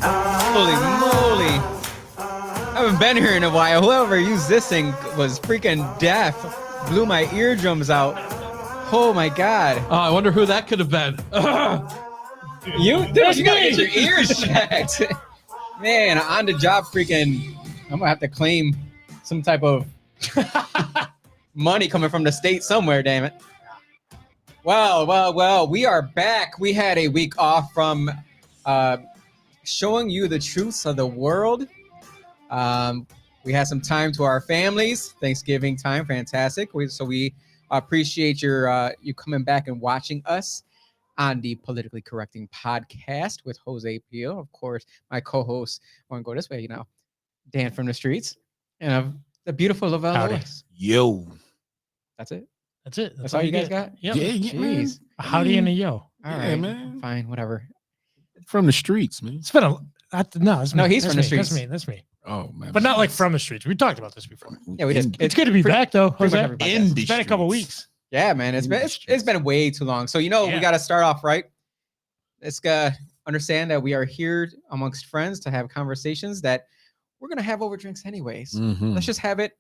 Holy moly. I haven't been here in a while. Whoever used this thing was freaking deaf. Blew my eardrums out. Oh my God. Oh, I wonder who that could have been. You gotta get your ears checked. Man, on the job freaking, I'm gonna have to claim some type of money coming from the state somewhere, damn it. Well, we are back. We had a week off from showing you the truths of the world. We had some time to our families. Thanksgiving time, fantastic. So we appreciate you coming back and watching us on the Politically Correcting podcast with Jose Pio. Of course, my co-host, I want to go this way, Dan from the streets, and the beautiful Lavelle Lewis. Yo. That's it? That's all you guys got? Yep. Yeah, man. A howdy and a yo. All right, Yeah, man. Fine, whatever. From the streets, man. It's been a that's No, me. he's That's from the me. streets. That's me. Oh, man. But not like from the streets. We talked about this before. Yeah, we just. It's good to be back though, pretty Jose. much every podcast. It's been a couple weeks. Yeah, man, it's been way too long. So we got to start off right. Let's understand that we are here amongst friends to have conversations that we're gonna have over drinks anyways. Mhm. Let's just have it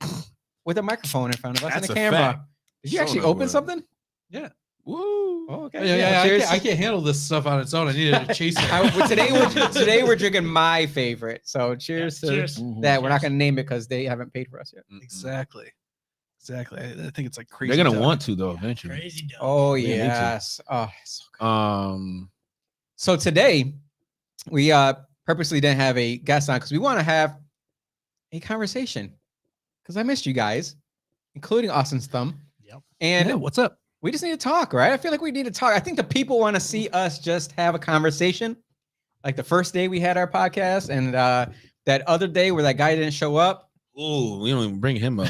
with a microphone in front of us That's and a a camera. fact. Did you Sure actually that open would. something? Yeah. Woo. Oh, okay. Yeah, cheers. I can't handle this stuff on its own. I needed to chase it. Today we're drinking my favorite. So cheers to Cheers. that. We're not gonna name it because they haven't paid for us yet. Exactly. I think it's like crazy. They're gonna dough. want to though eventually. Crazy dope. Oh Yeah, me too. yes. Oh, so good. So So today, we purposely didn't have a guest on because we want to have a conversation. Because I missed you guys, including Austin's thumb. Yep. And Yeah, what's up? we just need to talk, right? I feel like we need to talk. I think the people want to see us just have a conversation. Like the first day we had our podcast, and that other day where that guy didn't show up. oh, we don't even bring him up.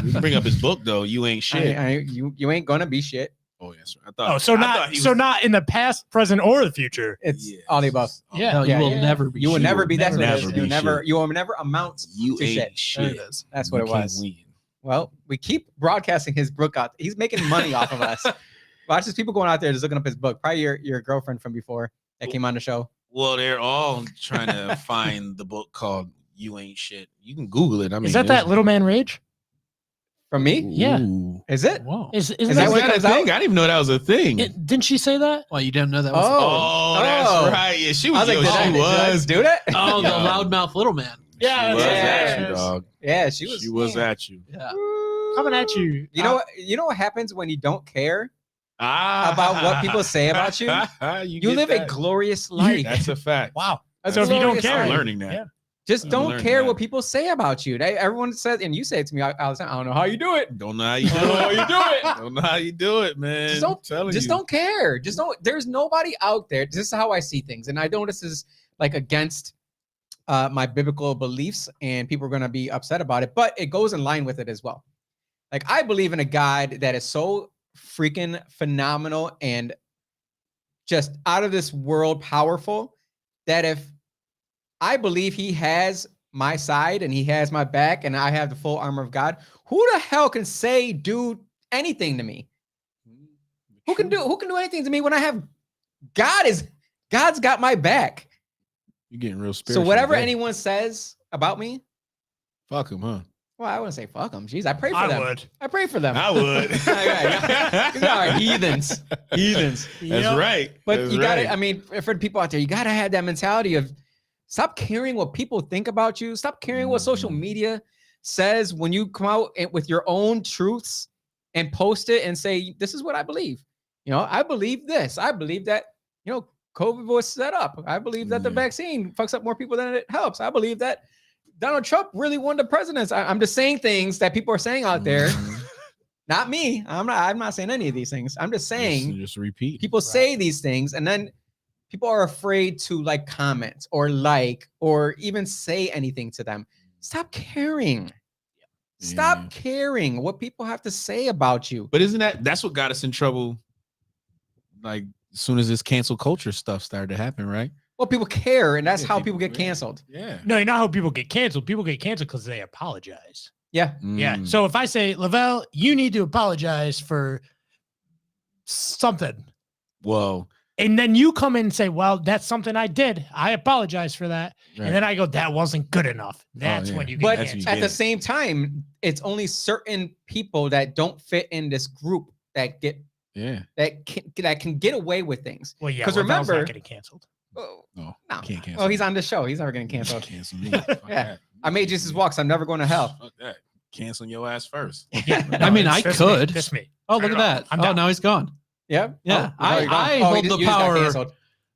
We bring up his book though. You ain't shit. You ain't gonna be shit. Oh yes, I Oh, thought. so I not thought he so was- not in the past, present, or the future. It's Yes. all the above. Oh, Yeah. No, Yeah, you will yeah. never be. You will shit. never be. That's what it never is. be shit. You will never amount You to ain't shit. There shit. it is. That's what You it can't was. win. Well, we keep broadcasting his book out. He's making money off of us. Watch these people going out there just looking up his book. Probably your girlfriend from before that came on the show. Well, they're all trying to find the book called "You Ain't Shit." You can Google it. I mean, Is that Little Man Rage? From me? Yeah. Ooh. Is it? Whoa. Isn't Is that that Is what that it a comes thing? out? I didn't even know that was a thing. Didn't she say that? Well, you didn't know that was. Oh, that's Oh. right. Yeah, she I was. was like, Yo, did she I was. do that? Oh, the Yeah. loudmouth little man. Yeah, She was yeah. at you, dog. Yeah, she was. She was at you. Yeah. Coming at you. You know what? You know what happens when you don't care Ah, about what people say about you? You get live a that. glorious life. That's a fact. Wow. That's So if you don't glorious care, life. I'm learning that. Yeah. Just I'm don't learning care that. what people say about you. Everyone says, and you say it to me all the time. I don't know how you do it. Don't know how you do I don't know how it. you do it. Don't know how you do it, man. Just don't- I'm telling Just you. don't care. Just don't. There's nobody out there. This is how I see things, and I know this is like against my biblical beliefs, and people are going to be upset about it. But it goes in line with it as well. Like I believe in a God that is so freaking phenomenal and just out of this world powerful that if I believe He has my side and He has my back, and I have the full armor of God, who the hell can do anything to me? Who can do anything to me when I have God's got my back. You're getting real So spiritual. whatever today. anyone says about me, Fuck him, huh? well, I wouldn't say fuck them. Jeez, I pray for I them. would. I pray for them. I would. These are heathens. Heathens. That's Yep. right. But That's you gotta, right. I mean, for the people out there, you gotta have that mentality of stop caring what people think about you. Stop caring what social Mhm. media says when you come out with your own truths and post it and say, this is what I believe. I believe this. I believe that, COVID was set up. I believe that the Yeah. vaccine fucks up more people than it helps. I believe that Donald Trump really won the presidency. I'm just saying things that people are saying out there. Mhm. Not me. I'm not saying any of these things. I'm just saying Just repeat. people say these things and then people are afraid to comment or even say anything to them. Stop caring. Stop Yeah. caring what people have to say about you. But isn't that's what got us in trouble? Like as soon as this cancel culture stuff started to happen, right? Well, people care, and that's Yeah, how people people get care. canceled. Yeah. No, you know how people get canceled? People get canceled because they apologize. Yeah. Yeah. Mm. So if I say, Lavelle, you need to apologize for something. Whoa. And then you come in and say, well, that's something I did. I apologize for that. Right. And then I go, that wasn't good enough. That's yeah. when you But get That's canceled. what at you the get. same time, it's only certain people that don't fit in this group that can get away with things. Well, yeah, 'Cause Lavelle's remember- not getting canceled. Oh, No, no. can't cancel. Well, he's on the show. He's never getting canceled. Cancel me. Fuck Yeah. that. I made Jesus walk, so I'm never going to hell. Fuck that. Canceling your ass first. Yeah, I mean, I it's could. Just me. Oh, look at that. I'm Oh, down. now he's gone. Yeah. Yeah. Oh, he's already gone. I Oh, hold you the just got power canceled.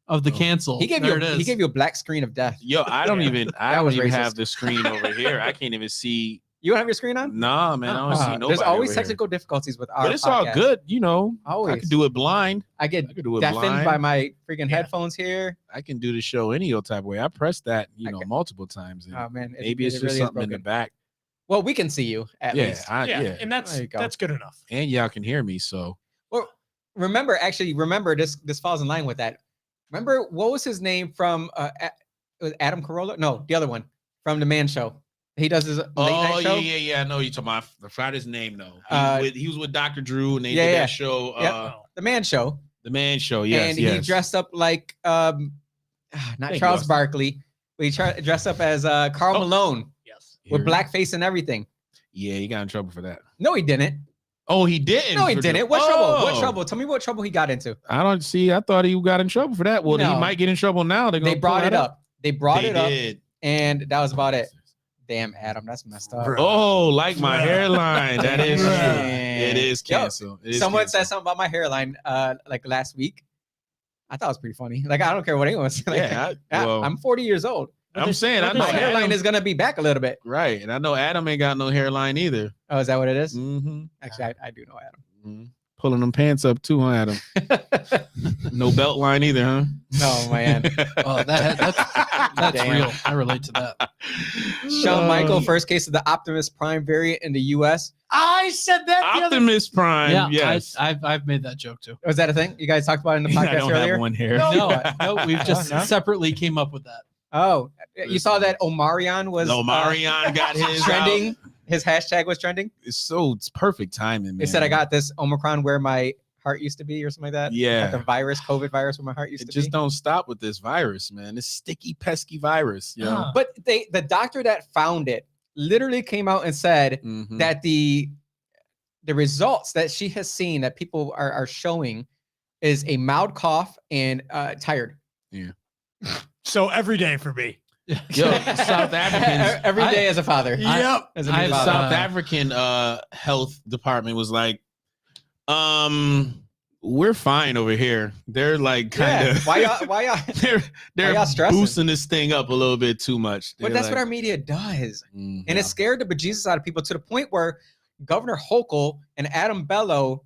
of the Oh. cancel. He gave There you. it is. He gave you a black screen of death. Yo, I don't Yeah. even. I That don't was even racist. have the screen over here. I can't even see. You don't have your screen on? Nah, man. I don't see nobody. There's always over here. technical difficulties with our But it's all podcast. good. You know, I Always. could do it blind. I get I could do it deafened blind. by my freaking Yeah. headphones here. I can do the show any old type of way. I pressed that, I multiple times. and Oh man, maybe it's it just really is something in the broken. back. Well, we can see you at Yeah, least. Yeah, yeah. and There you go. that's good enough. And y'all can hear me. So Well, remember this falls in line with that. Remember what was his name from was Adam Carolla? No, the other one from the Man Show. He does his late night show. yeah. I know you're talking about. I forgot his name though. He was with Dr. Drew, and they Yeah, did yeah. that show. Yep. The Man Show. The Man Show. Yes, and yes. he dressed up like not Thank Charles you. Barkley, but he dressed up as Karl Malone Yes. with Here- blackface and everything. Yeah, he got in trouble for that. No, he didn't. Oh, he didn't. No, he for didn't. What trouble? What Oh. trouble? Tell me what trouble he got into. I don't see. I thought he got in trouble for that. Well, No. he might get in trouble now. They're They gonna brought pull it that up. They brought They it up, did. and that was about it. Damn, Adam, that's messed up. Bruh. Oh, like my Bruh. hairline. That is true. Bruh. It is Yo, canceled. It is Someone said canceled. something about my hairline like last week. I thought it was pretty funny. Like, I don't care what anyone says. Like, Yeah, well, I'm 40 years old. I'm saying I what know My they say, hairline Adam, is gonna be back a little bit. right, and I know Adam ain't got no hairline either. Oh, is that what it is? Mm-hmm. Actually, I do know Pulling them pants up too, huh, Adam? Adam. No belt line either, huh? No, man. Oh, that's Damn. real. I relate to that. Shawn Michael, first case of the Optimus Prime variant in the U.S. I said that the other Optimus Prime. Yeah, yes. I've made that joke too. Was that a thing? You guys talked about it in the I podcast don't earlier? have one here. No, we've just No? separately came up with that. Oh, you saw that Omarion was Omarion got his trending. out. His hashtag was trending. It's perfect timing, man. They said I got this Omicron where my heart used to be, or something like that. Yeah. Like a virus, COVID virus, where my heart used It to just be. don't stop with this virus, man. This sticky, pesky virus. You know? But the doctor that found it literally came out and said Mhm. that the results that she has seen that people are showing is a mild cough and tired. So every day for me. Yo, South Africans. Every day as a father. Yep. As a I new have The father. South African health department was like, we're fine over here. They're like kind Yeah. of Why y'all? they're y'all stressing? boosting this thing up a little bit too much. But They're that's what like, our media does. mm, And it scared the bejesus out of people to the point where Governor Hochul and Adam Bello,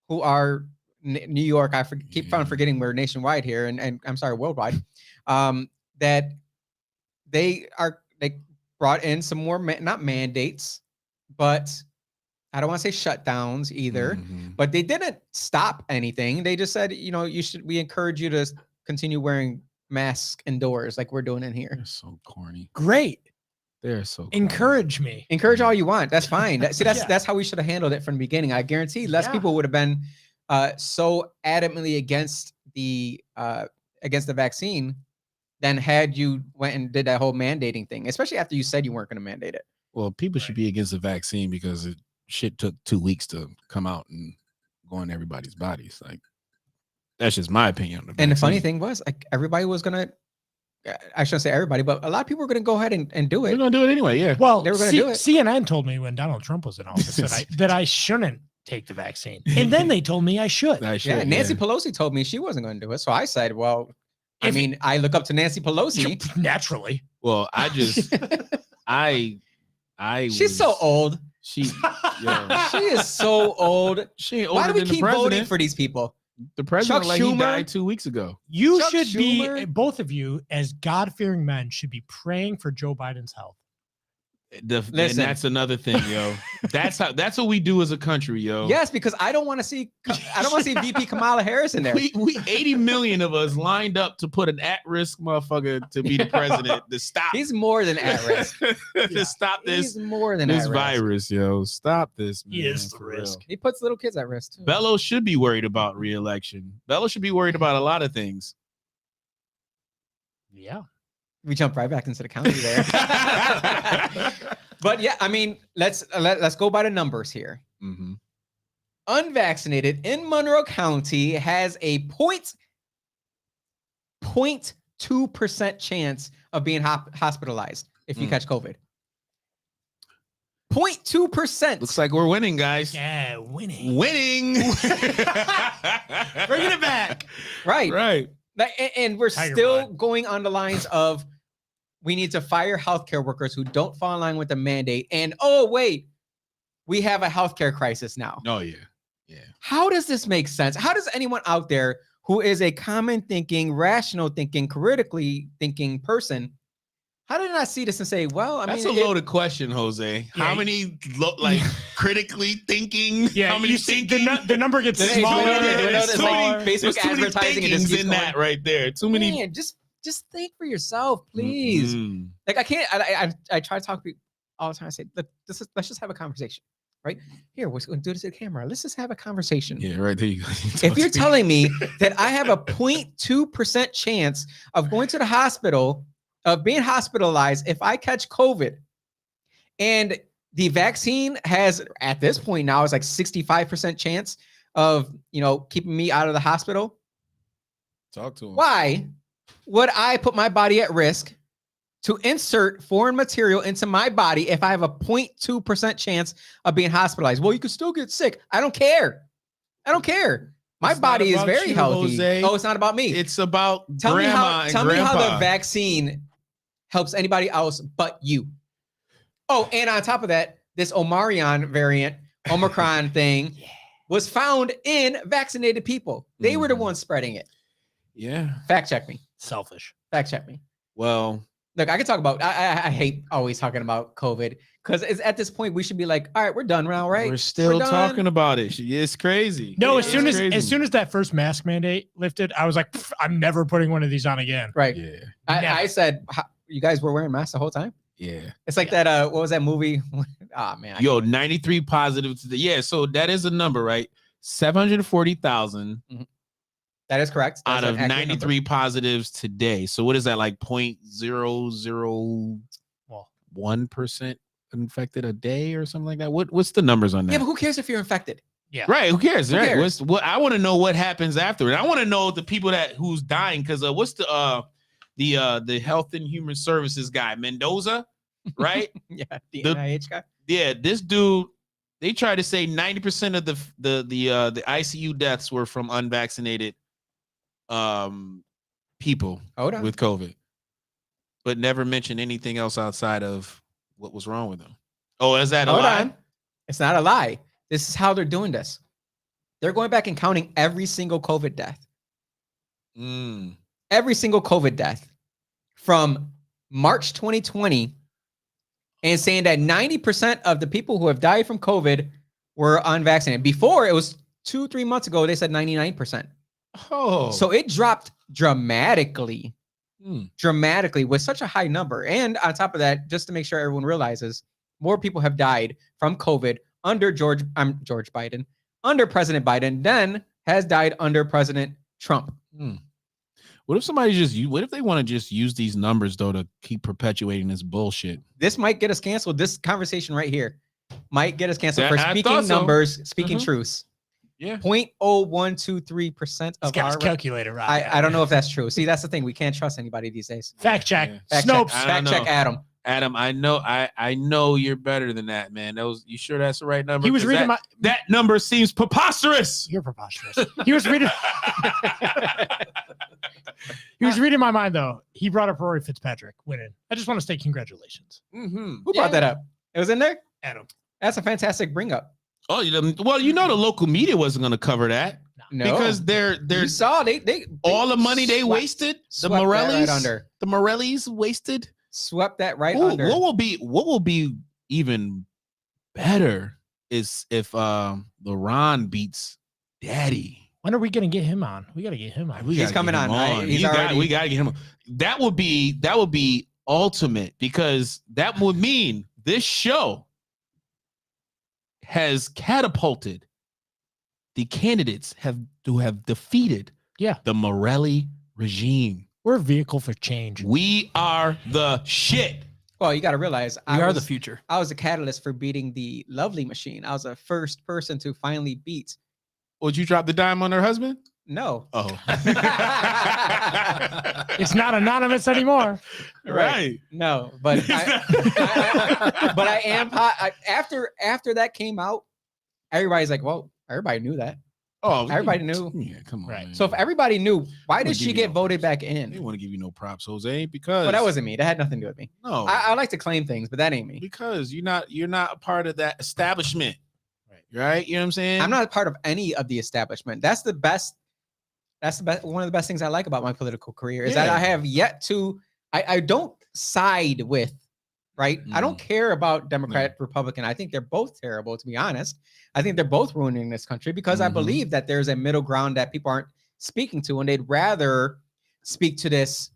who are New York, keep on forgetting we're nationwide here, and I'm sorry, worldwide, that they brought in some more not mandates, but I don't want to say shutdowns either. mhm. But they didn't stop anything. They just said, we encourage you to continue wearing masks indoors like we're doing in here. They're so corny. Great. They're so corny. Encourage me. Encourage all you want. That's fine. Yeah. That's how we should have handled it from the beginning. I guarantee less Yeah. people would have been so adamantly against the vaccine than had you went and did that whole mandating thing, especially after you said you weren't going to mandate it. Well, people should be against the vaccine because shit took 2 weeks to come out and go in everybody's bodies. Like, that's just my opinion on the And the funny vaccine. thing was, like, everybody was going to, I shouldn't say everybody, but a lot of people were going to go ahead and do We're it. gonna do it anyway. Yeah. Well, They were gonna do it. CNN told me when Donald Trump was in office that I shouldn't take the vaccine. And then they told me I should. I should, Yeah, Nancy Pelosi told me she wasn't going to do it. So I said, well, If- I look up to Nancy Pelosi. Naturally. Well, I just I She's so was- old. She yo, She is so old. she ain't Why older do we than the keep voting president. for these people? The president Chuck like he Schumer? died 2 weeks ago. You Chuck should Schumer? be, both of you, as God-fearing men, should be praying for Joe Biden's health. And Listen. that's another thing, yo. That's what we do as a country, yo. Yes, because I don't want to see VP Kamala Harris in there. We 80 million of us lined up to put an at-risk motherfucker to be the president to stop. He's more than at risk. To stop He's this more than this at risk. virus, yo. Stop this, man. He is the for real. risk. He puts little kids at risk too. Bello should be worried about re-election. Bello should be worried about a lot of things. Yeah. We jump right back into the county there. But yeah, I mean, let's go by the numbers here. Mm-hmm. Unvaccinated in Monroe County has a 0.2% chance of being hospitalized if you catch COVID. 0.2%. Looks like we're winning, guys. Yeah, winning. Winning. Bringing it back. Right. Right. And we're Tiger still blood. going on the lines of we need to fire healthcare workers who don't fall in line with the mandate. And oh, wait, we have a healthcare crisis now. Oh, yeah. Yeah. How does this make sense? How does anyone out there who is a common thinking, rational thinking, critically thinking person, how did I not see this and say, well, I That's mean, a loaded question, Jose. Yeah, How many critically thinking? Yeah, how many you see thinking? the number gets There's smaller. too many- and there's too smaller. many Facebook There's too many advertising and just thinkings keeps in going. that right there. Too many. Man, just think for yourself, please. Mm-mm. Like I can't. I try to talk to people all the time. I say, let's just have a conversation, right? Here, we're going to do this to the camera. Let's just have a conversation. Yeah, right there you go. If you're telling me that I have a 0.2% chance of going to the hospital, of being hospitalized if I catch COVID, and the vaccine has at this point now is like 65% chance of keeping me out of the hospital. Talk to him. Why would I put my body at risk to insert foreign material into my body if I have a 0.2% chance of being hospitalized? Well, you could still get sick. I don't care. My It's body not is about very you, healthy. Jose. Oh, it's not about me. It's about Tell me grandma and how grandpa. the vaccine helps anybody else but you. Oh, and on top of that, this Omicron thing was found in vaccinated people. They were the ones spreading it. Yeah. Fact check me. Selfish. Fact check me. Well, Look, I can talk about. I hate always talking about COVID because at this point we should be like, all right, we're done now, right? we're still done. talking about it. It's crazy. No, It's as soon crazy. as that first mask mandate lifted, I was like, "Pff, I'm never putting one of these on again. Right. Yeah. I said, you guys were wearing masks the whole time. Yeah. It's like that. What was that movie? Oh man. Yo, 93 positive today. Yeah, so that is a number, right? 740,000 That is correct. out That's of an accurate 93 positives today. So what is that, like 0.001% infected a day or something like that? What's the numbers on number. that? Yeah, but who cares if you're infected? Yeah. Right, who cares? Who Right. cares? I want to know what happens after it. I want to know the people who's dying, because what's the Health and Human Services guy, Mendoza, right? Yeah, the The- NIH guy. Yeah, this dude, they try to say 90% of the ICU deaths were from unvaccinated people Hold on. with COVID, but never mention anything else outside of what was wrong with them. Oh, is that a Hold lie? on. It's not a lie. This is how they're doing this. They're going back and counting every single COVID death. Every single COVID death from March 2020 and saying that 90% of the people who have died from COVID were unvaccinated. Before, it was 2-3 months ago, they said 99%. Oh, So it dropped dramatically Hmm. with such a high number. And on top of that, just to make sure everyone realizes, more people have died from COVID under George Biden, under President Biden, than has died under President Trump. What if what if they want to just use these numbers though to keep perpetuating this bullshit? This might get us canceled. This conversation right here might get us canceled Yeah, for I speaking thought so. numbers, speaking Mhm. truths. Yeah. 0.0123% This of guy's our. calculator. I don't know if that's true. See, that's the thing. We can't trust anybody these days. Fact check. Yeah. Fact Snopes. check, I fact don't check know. Adam. Adam, I know you're better than that, man. You sure that's the right number? He was 'Cause reading that number seems preposterous. You're preposterous. He was reading. He was reading my mind though. He brought up Rory Fitzpatrick winning. I just want to say congratulations, Mm-hmm. Who brought that up? It was in there? Adam. That's a fantastic bring up. Oh, well, the local media wasn't going to cover that No. because you there's saw they all the money they swept- wasted. The swept that Morellis, right under. the Morellis wasted. swept that right Ooh, under. what will be even better is if LeBron beats Daddy. When are we gonna get him on? We gotta get him on. We He's gotta coming get him on. He's we already. gotta get him on. That would be ultimate, because that would mean this show has catapulted the candidates who have defeated the Morelli regime. We're a vehicle for change. We are the shit. Well, you got to realize We are the future. I was a catalyst for beating the Lovely Machine. I was the first person to finally beat. Would you drop the dime on her husband? No. Oh. It's not anonymous anymore. Right. No, but I am after that came out, everybody's like, well, everybody knew that. Oh, Everybody knew. Yeah, come on. Right. Man. So if everybody knew, why They did wouldn't she give you get no voted props. back They in? want to give you no props, Jose, because Well, that wasn't me. That had nothing to do with me. no. I like to claim things, but that ain't me. Because you're not a part of that establishment. Right? You know what I'm saying? I'm not a part of any of the establishment. That's the best. One of the best things I like about my political career is that Yeah. I have yet to. I don't side with. Right. I don't care about Democrat, Republican. I think they're both terrible, to be honest. I think they're both ruining this country because I believe that there's a middle ground that people aren't speaking to, and they'd rather speak to this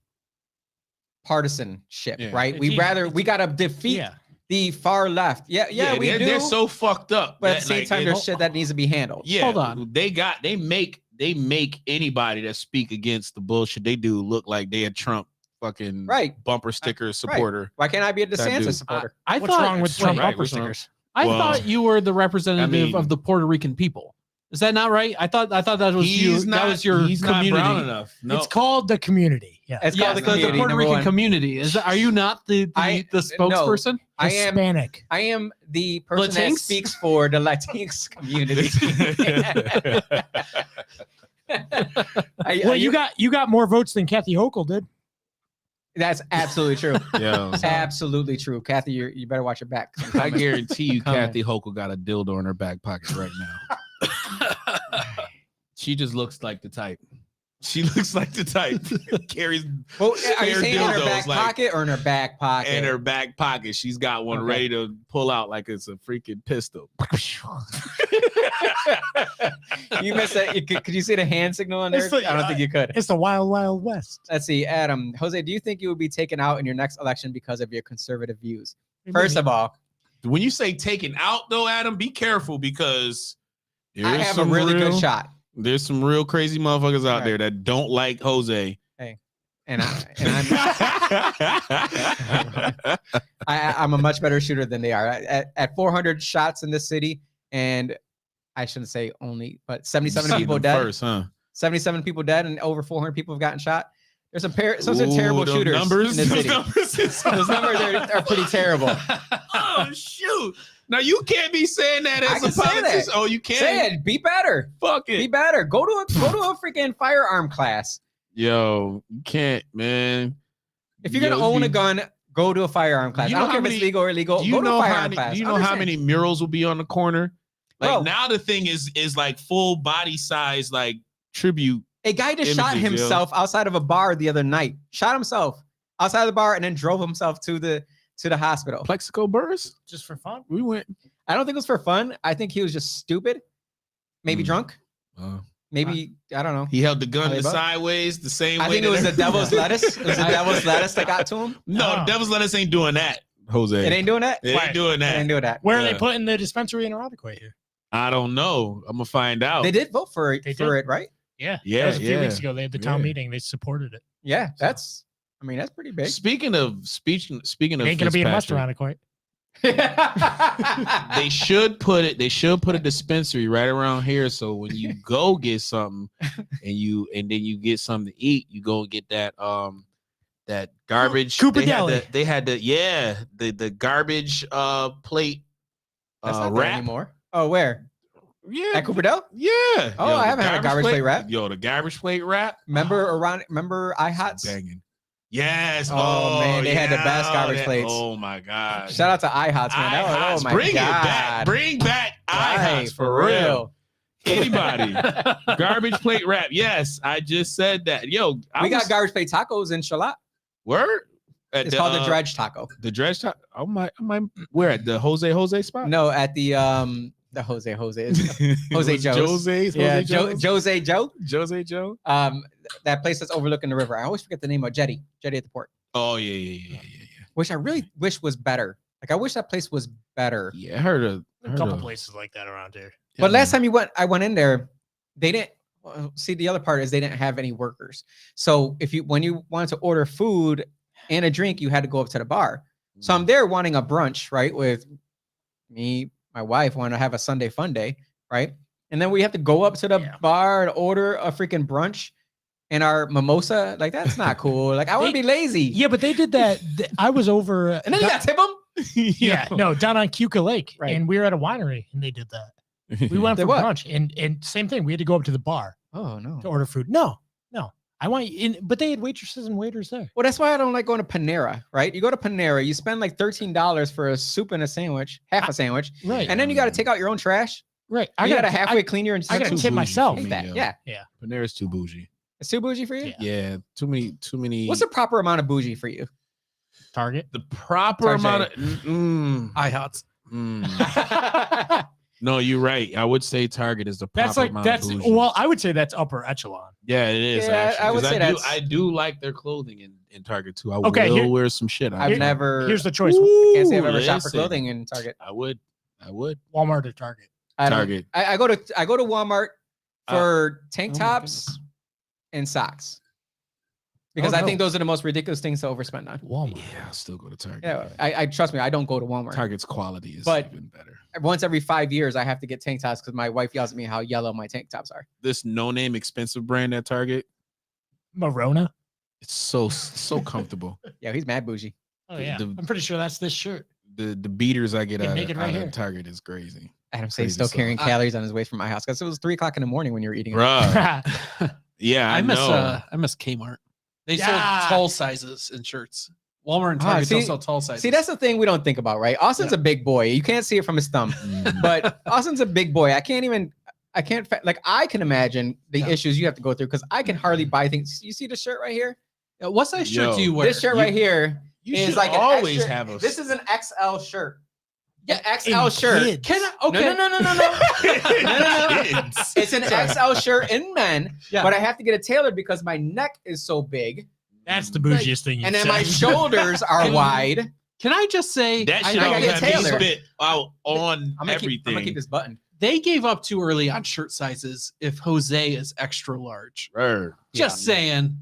partisanship. Yeah. Right. We got to defeat the far left. Yeah, we do. They're so fucked up. But at the same time, there's shit that needs to be handled. Yeah, Hold on. They make anybody that speak against the bullshit they do look like they a Trump fucking bumper sticker supporter. Why can't I be a That DeSantis dude. supporter? I What's thought, wrong with Trump right, bumper what's wrong? stickers? I Well, thought you were the representative I mean- of the Puerto Rican people. Is that not right? I thought that was you. That was your he's community. not brown enough. No. It's called the community. Yeah. It's Yeah, called the, the community. Puerto number Rican one. community. Are you not the spokesperson? I am. Hispanic. I am the person that Latinx? speaks for the Latinx community. Well, you got more votes than Kathy Hochul did. That's absolutely true. Yeah. Absolutely true. Kathy, you better watch your back. I guarantee you, Coming. Kathy Hochul got a dildo in her back pocket right now. She just looks like the type. She looks like the type. Carries Well, are you spare saying in her dildos, back like- pocket or in her back pocket? in her back pocket. She's got one Okay. ready to pull out like it's a freaking pistol. You missed that. Could you see the hand signal on there? It's like- I don't think you could. It's the wild, wild west. Let's see, Adam. Jose, do you think you would be taken out in your next election because of your conservative views? First of all, When you say taken out, though, Adam, be careful, because I have a really good shot. There's some real crazy motherfuckers out Right. there that don't like Jose. And I'm a much better shooter than they are. At 400 shots in this city, and I shouldn't say only, but 77 See people them dead. first, huh? 77 people dead, and over 400 people have gotten shot. There's some terrible those shooters numbers, in the those city. numbers Those numbers are pretty terrible. Oh shoot! Now you can't be saying that I as can a say politician. that. Oh, you can't. Say it. Be better. Fuck Be it. better. Go to a freaking firearm class. Yo, you can't, man. If you're gonna own a gun, go to a firearm class. You I know don't care how if it's many- legal or illegal. Do you Go to know a how firearm many? class. Do you know how many murals will be on the corner? Like Bro. now, the thing is like full body size, like tribute. A guy just shot images, yo. himself outside of a bar the other night. Shot himself outside of the bar and then drove himself to the hospital. Plexico burst. Just for fun. We went. I don't think it was for fun. I think he was just stupid. Maybe drunk. Maybe I don't know. He held the gun Are they both? sideways the same I way. think it was the that- devil's lettuce. It was the devil's lettuce that got to him. No, Oh. the devil's lettuce ain't doing that, Jose. It ain't doing that. It ain't doing It that. ain't doing that. Where are Yeah. they putting the dispensary in Irondequoit here? I don't know. I'm gonna find out. They did vote for it, They for did? it, right? Yeah. Yeah, That was a few yeah. weeks ago. They had the town Yeah. meeting. They supported it. Yeah, that's pretty big. Speaking of speaking It of ain't gonna be in West Fitzpatrick, Irondequoit. they should put a dispensary right around here, so when you go get something and then you get something to eat, you go get that that garbage. Cooper They had Deli. the garbage plate That's not there wrap. anymore. Oh, where? Yeah, At Cooperdale? yeah. Oh, Yo, I the haven't had a garbage plate wrap. Yo, the garbage plate wrap. Remember iHots? Banging. Yes. Oh, man, they had the best garbage plates. Oh my god. Shout out to iHots, man. iHots. Oh my Bring god. it back. Bring back Right, iHots for real. Anybody. Garbage plate wrap. Yes, I just said that. Yo, We got garbage plate tacos in Charlotte. word. It's called the Dredge Taco. The Dredge Taco. Oh my, where at the Jose spot? No, at the Jose Jose Joe's. Jose's. Yeah, Jose Joe. Jose Joe. That place that's overlooking the river. I always forget the name of Jetty at the port. Oh yeah. Which I really wish was better. Like I wish that place was better. Yeah, I heard a couple places like that around here. But last time I went in there, they didn't see. The other part is they didn't have any workers. So when you wanted to order food and a drink, you had to go up to the bar. So I'm there wanting a brunch, right? With me, my wife, want to have a Sunday fun day, right? And then we have to go up to the bar and order a freaking brunch and our mimosa. Like that's not cool. Like I want to be lazy. Yeah, but they did that. I was over, and then you got to tip them. Yeah, no, down on Cuca Lake, right. And we were at a winery, and they did that. We went for brunch, and same thing. We had to go up to the bar. Oh no, to order food. No, I want you in, but they had waitresses and waiters there. Well, that's why I don't like going to Panera. Right? You go to Panera, you spend like $13 for a soup and a sandwich, half a sandwich, right? And then you got to take out your own trash. Right. I got to halfway clean your. I got to tip myself. Yeah. Panera's too bougie. It's too bougie for you. Yeah. Too many. What's the proper amount of bougie for you? Target. The proper amount of IHOTs. No, you're right. I would say Target is the proper amount of bougie. Well, I would say that's upper echelon. Yeah, it is. Yeah, actually, I would say I do like their clothing in Target too. I will wear some shit. I've never. Here's the choice. Can't say I've ever shopped for clothing in Target. I would. Walmart or Target. Target. I go to Walmart for tank tops and socks. Because I think those are the most ridiculous things to overspend on. Walmart. Yeah, I'll still go to Target. Yeah, I trust me. I don't go to Walmart. Target's quality is even better. Once every 5 years, I have to get tank tops because my wife yells at me how yellow my tank tops are. This no-name expensive brand at Target, Morona. It's so comfortable. Yeah, he's mad bougie. Oh yeah, I'm pretty sure that's this shirt. The beaters I get out right of Target is crazy. Adam says he's still carrying calories on his way from my house because it was 3 o'clock in the morning when you were eating. Bruh. Yeah, I miss Kmart. They sold tall sizes in shirts. Walmart and Target don't sell tall sizes. See, that's the thing we don't think about, right? Austin's a big boy. You can't see it from his thumb, but Austin's a big boy. I can imagine the issues you have to go through because I can hardly buy things. You see the shirt right here? What size shirt do you wear? This shirt right here is like always an extra, have a. This is an XL shirt. Yeah, XL shirt. Kids. Can I? Okay. No. It's an XL shirt in men, but I have to get it tailored because my neck is so big. That's the bougiest thing. And then my shoulders are wide. Can I just say that shit I always get have me tailored. spit out on I'm everything. gonna keep this button. They gave up too early on shirt sizes if Jose is extra large. Just saying.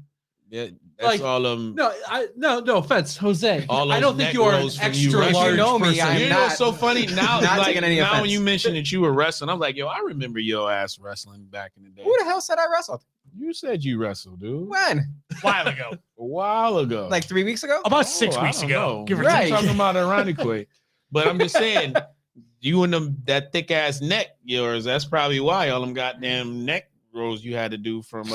Yeah, that's all No offense, Jose. I don't think you are an extra large. You know me, person. You know what's so funny now? Now when you mentioned that you were wrestling, I'm like, yo, I remember your ass wrestling back in the day. Who the hell said I wrestled? You said you wrestled, dude. When? A while ago. Like 3 weeks ago? About 6 weeks ago. Give or take. I'm talking about ironically. But I'm just saying, you and that thick ass neck yours, that's probably why all them goddamn neck rolls you had to do from You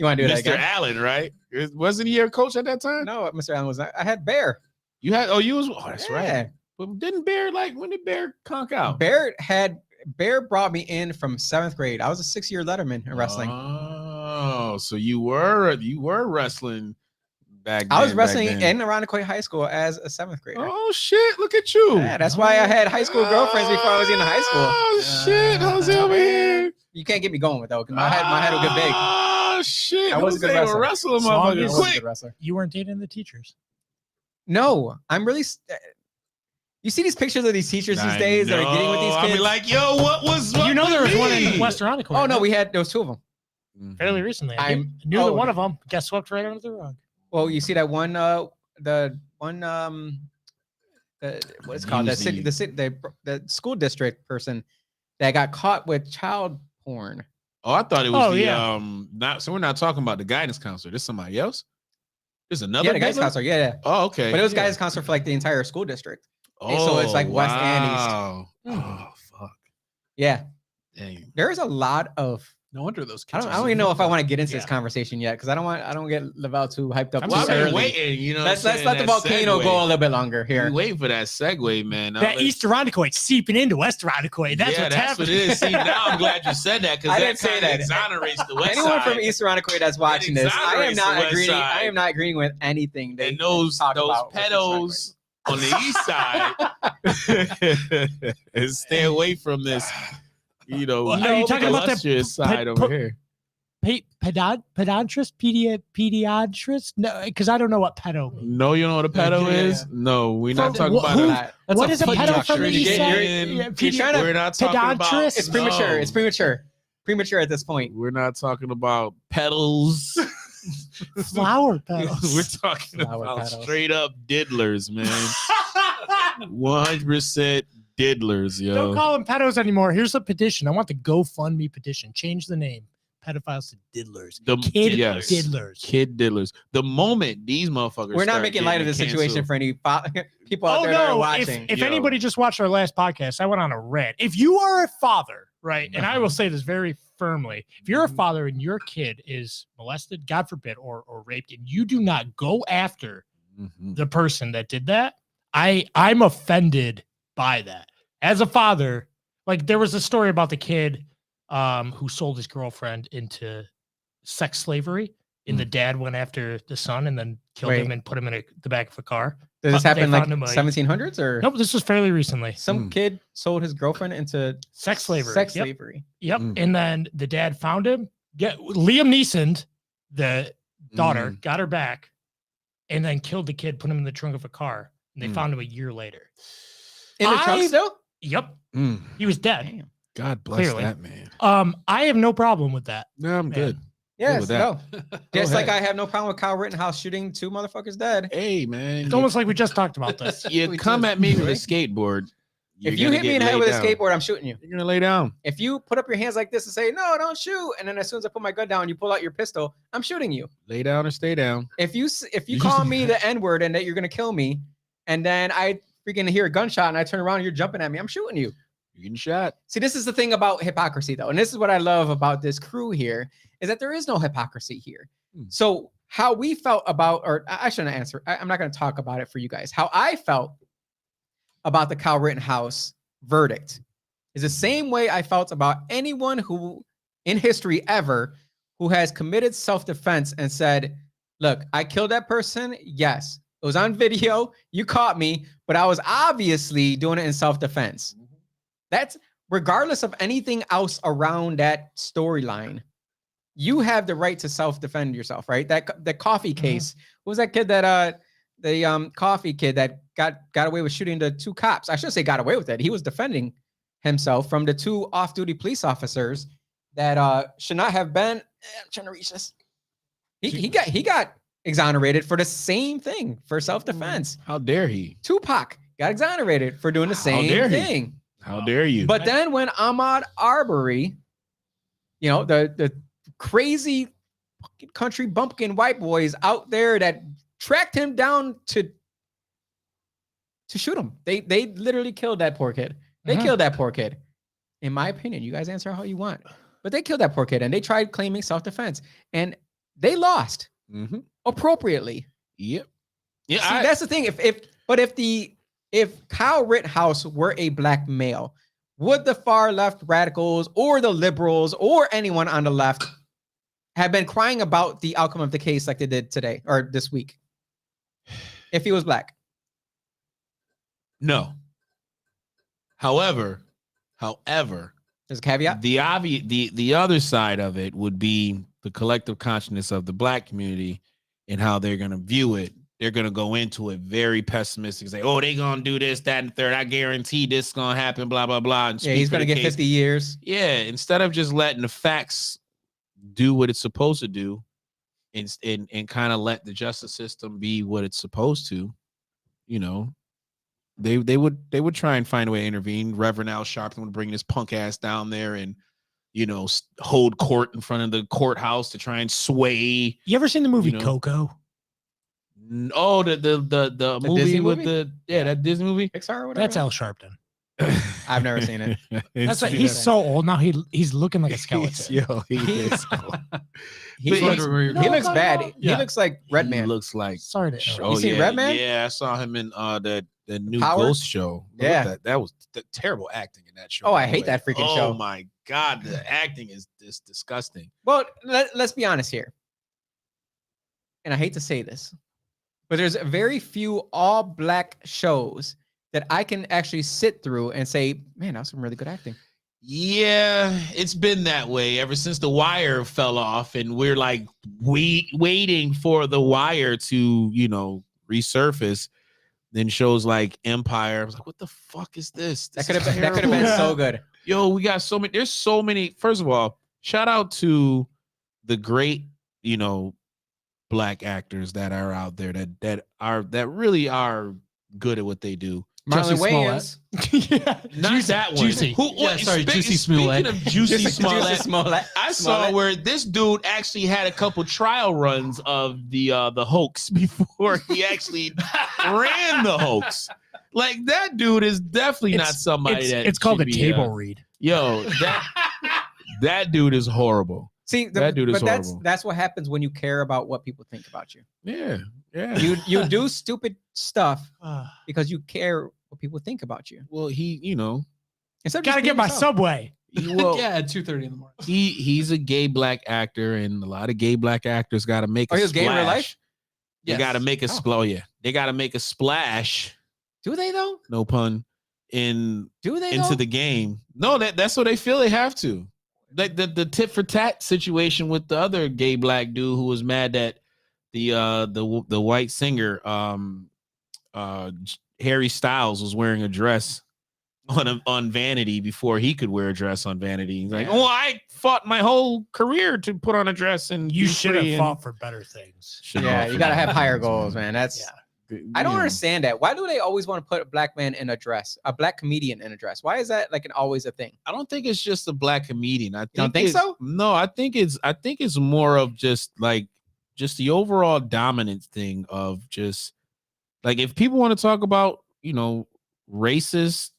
want to do that Mr. again? Allen, right? Wasn't he your coach at that time? No, Mr. Allen was not. I had Bear. You had that's right. But didn't Bear when did Bear conk out? Bear brought me in from 7th grade. I was a 6-year letterman in wrestling. Oh, so you were wrestling back then. I was wrestling in Irondequoit High School as a 7th grader. Oh shit, look at you. Yeah, that's why I had high school girlfriends before I was in high school. Oh shit, Jose over here. You can't get me going with though, because my head will get big. Oh shit. I was a good wrestler. Wrestling I was a motherfucker. good wrestler. You weren't dating the teachers. No, I'm really you see these pictures of these teachers these days that are getting with these kids? I be like, yo, what there was one in West Irondequoit. Oh no, there was 2 of them. Fairly recently. I knew that one of them got swept right under the rug. Well, you see that one, what's it called? The school district person that got caught with child porn. Oh, I thought it was so we're not talking about the guidance counselor. This is somebody else. There's another. Yeah, the guidance counselor. Yeah. Oh, okay. But it was guidance counselor for like the entire school district. And so it's like West and East. Oh fuck. Yeah. Dang. There's a lot of No wonder those I kids. don't even know if I want to get into Yeah. this conversation yet because I don't get Lavelle too hyped up. I'm too Well, I've been early. waiting. You know, Let's what I'm let the saying? volcano That go a segue. little bit longer We here. waiting for that segue, man. That East Irondequoit seeping into West Irondequoit. That's yeah, what's that's what happening. it is. See, now I'm glad you said that because I that didn't say kind of that. exonerates the West Anyone Side. from East Irondequoit that's watching this, I am exonerates the not West agreeing. Side. I am not agreeing with anything they And those talk about with East pedos on the East side and stay away from this, you know, Well, are you talking about the illustrious side over here. Pedontrist? Pediatrist? No, because I don't know what pedo means. No, you know what a pedo Yeah. is? No, we're not From talking about who- a That's What is a pedo from the pediatrician. East Side? You're trying to- We're not talking about. pedontrist? It's premature. No. It's premature. Premature at this point. We're not talking about pedals. Flower petals. We're talking Flower about petals. straight up diddlers, man. 100% diddlers, yo. Don't call them pedos anymore. Here's a petition. I want the GoFundMe petition. Change the name. Pedophiles to diddlers. The Kid yes. diddlers. Kid diddlers. The moment these motherfuckers, We're not start making light of getting the situation canceled- for any people out Oh there that are no! watching. If Yo. anybody just watched our last podcast, I went on a rant. If you are a father, right, and I will say this very firmly, if you're a father and your kid is molested, God forbid, or raped, and you do not go after Mhm. the person that did that, I'm offended by that. As a father, like there was a story about the kid who sold his girlfriend into sex slavery, and the dad went after the son and then killed him Wait. and put him in the back of a car. Did this They happen like found him, 1700s or Nope, this was fairly recently. some kid sold his girlfriend into Sex slavery. Sex Yep. slavery. Yep. Mm. And then the dad found him. Liam Neeson, the daughter, got her back and then killed the kid, put him in the trunk of a car. And they Mm. found him a year later. In the trunk I- still? Yep. Mm. He was dead. Damn. God bless Clearly. that man. I have no problem with that. No, I'm Man. good. Yes, with that. no. Just like ahead. I have no problem with Kyle Rittenhouse shooting 2 motherfuckers dead. Hey, man. It's almost like we just talked about this. you We come just- at me with a right? skateboard. If you hit me in the head with a skateboard, I'm shooting you. you're gonna lay down. If you put up your hands like this and say, no, don't shoot, and then as soon as I put my gun down, you pull out your pistol, I'm shooting you. Lay down or stay down. If you call me the N-word and that you're gonna kill me, and then I freaking hear a gunshot and I turn around and you're jumping at me, I'm shooting you. You're getting shot. See, this is the thing about hypocrisy, though, and this is what I love about this crew here, is that there is no hypocrisy here. So how we felt about, or I shouldn't answer, I'm not going to talk about it for you guys. How I felt about the Kyle Rittenhouse verdict is the same way I felt about anyone who in history ever who has committed self-defense and said, look, I killed that person. Yes, it was on video. You caught me, but I was obviously doing it in self-defense. That's regardless of anything else around that storyline. You have the right to self-defend yourself, right? That the coffee case. What was that kid that the coffee kid that got away with shooting the 2 cops? I shouldn't say got away with it. He was defending himself from the 2 off-duty police officers that should not have been. I'm trying to reach this. He got exonerated for the same thing, for self-defense. How dare he? Tupac got exonerated for doing the same dare he? thing. How dare you? But then when Ahmaud Arbery, you know, the crazy fucking country bumpkin white boys out there that tracked him down to shoot him. They literally killed that poor kid. They killed that poor kid. In my opinion, you guys answer how you want. But they killed that poor kid and they tried claiming self-defense and they lost appropriately. Yep. See, Yeah, that's the thing. If Kyle Rittenhouse were a black male, would the far left radicals or the liberals or anyone on the left have been crying about the outcome of the case like they did today or this week? If he was black. no. However, There's a caveat. the other side of it would be the collective consciousness of the black community and how they're going to view it. They're going to go into it very pessimistic, say, oh, they're going to do this, that, and third. I guarantee this is going to happen, blah, blah, blah. And Yeah, he's going to get 50 years. Yeah, instead of just letting the facts do what it's supposed to do and kind of let the justice system be what it's supposed to, you know, they would try and find a way to intervene. Reverend Al Sharpton would bring this punk ass down there and, you know, hold court in front of the courthouse to try and sway. You ever seen the movie You know, Coco? Oh, the movie Disney with movie? that Disney movie. Pixar or whatever. That's Al Sharpton. I've never seen it. That's like, he's so old now. He's looking like a skeleton. Yo, he is. He But looks, he's- he looks bad. He Yeah. looks like Redman. He looks like. Sorry to interrupt. Oh You seen yeah, Redman? yeah. I saw him in the new Power? Ghost show. Look Yeah. at that was terrible acting in that show. Oh, I by the hate way. that freaking Oh show. my god, the acting is disgusting. Well, let's be honest here. And I hate to say this, but there's very few all black shows that I can actually sit through and say, man, that was some really good acting. Yeah, it's been that way ever since The Wire fell off, and we're like waiting for The Wire to, resurface. Then shows like Empire, I was like, what the fuck is this? That This could have is been terrible. so good. Yo, we got so many. There's so many. First of all, shout out to the great, black actors that are out there that really are good at what they do. Marlon Jesse Wayans. Yeah. Not that one. Juicy. Juicy Smollett. Speaking of Juicy Smollett, Smollett. I saw where this dude actually had a couple trial runs of the hoax before he actually ran the hoax. Like that dude is definitely not somebody that it's called a should be, table read. Yo, that dude is horrible. See, That dude is but horrible. that's what happens when you care about what people think about you. Yeah, yeah. You do stupid stuff because you care what people think about you. Well, he, Instead of Gotta just get being my yourself. Subway. well, Yeah, at 2:30 in the morning. he's a gay black actor, and a lot of gay black actors got to make Oh, a he was gay in real life? splash. They Yes. got to make a Oh. splash. Yeah, they got to make a splash. Do they though? No pun. Into Though? the game. No, that's what they feel they have to. Like the tit for tat situation with the other gay black dude who was mad that the white singer Harry Styles was wearing a dress on Vanity before he could wear a dress on Vanity. He's like, Yeah. oh, I fought my whole career to put on a dress, and You be should free have and fought for better things. should Yeah, fought you for gotta better have higher things, goals, man. That's Yeah. I don't Yeah. understand that. Why do they always want to put a black man in a dress, a black comedian in a dress? Why is that like always a thing? I don't think it's just a black comedian. I don't think it's- so? No, I think it's more of just the overall dominant thing of just like if people want to talk about, racist,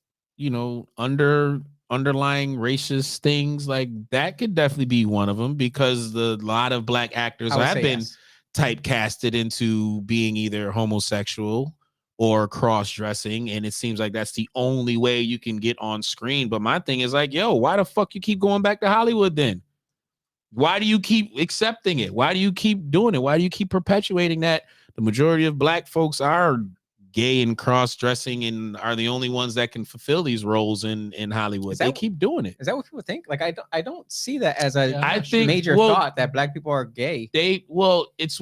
underlying racist things, like that could definitely be one of them because a lot of black actors I would have say been yes. typecasted into being either homosexual or cross-dressing, and it seems like that's the only way you can get on screen. But my thing is like, yo, why the fuck you keep going back to Hollywood then? Why do you keep accepting it? Why do you keep doing it? Why do you keep perpetuating that the majority of black folks are gay and cross-dressing and are the only ones that can fulfill these roles in Hollywood? Is that They what- keep doing it. Is that what people think? Like I don't see that as a Yeah, I think major well, thought that black people are gay. it's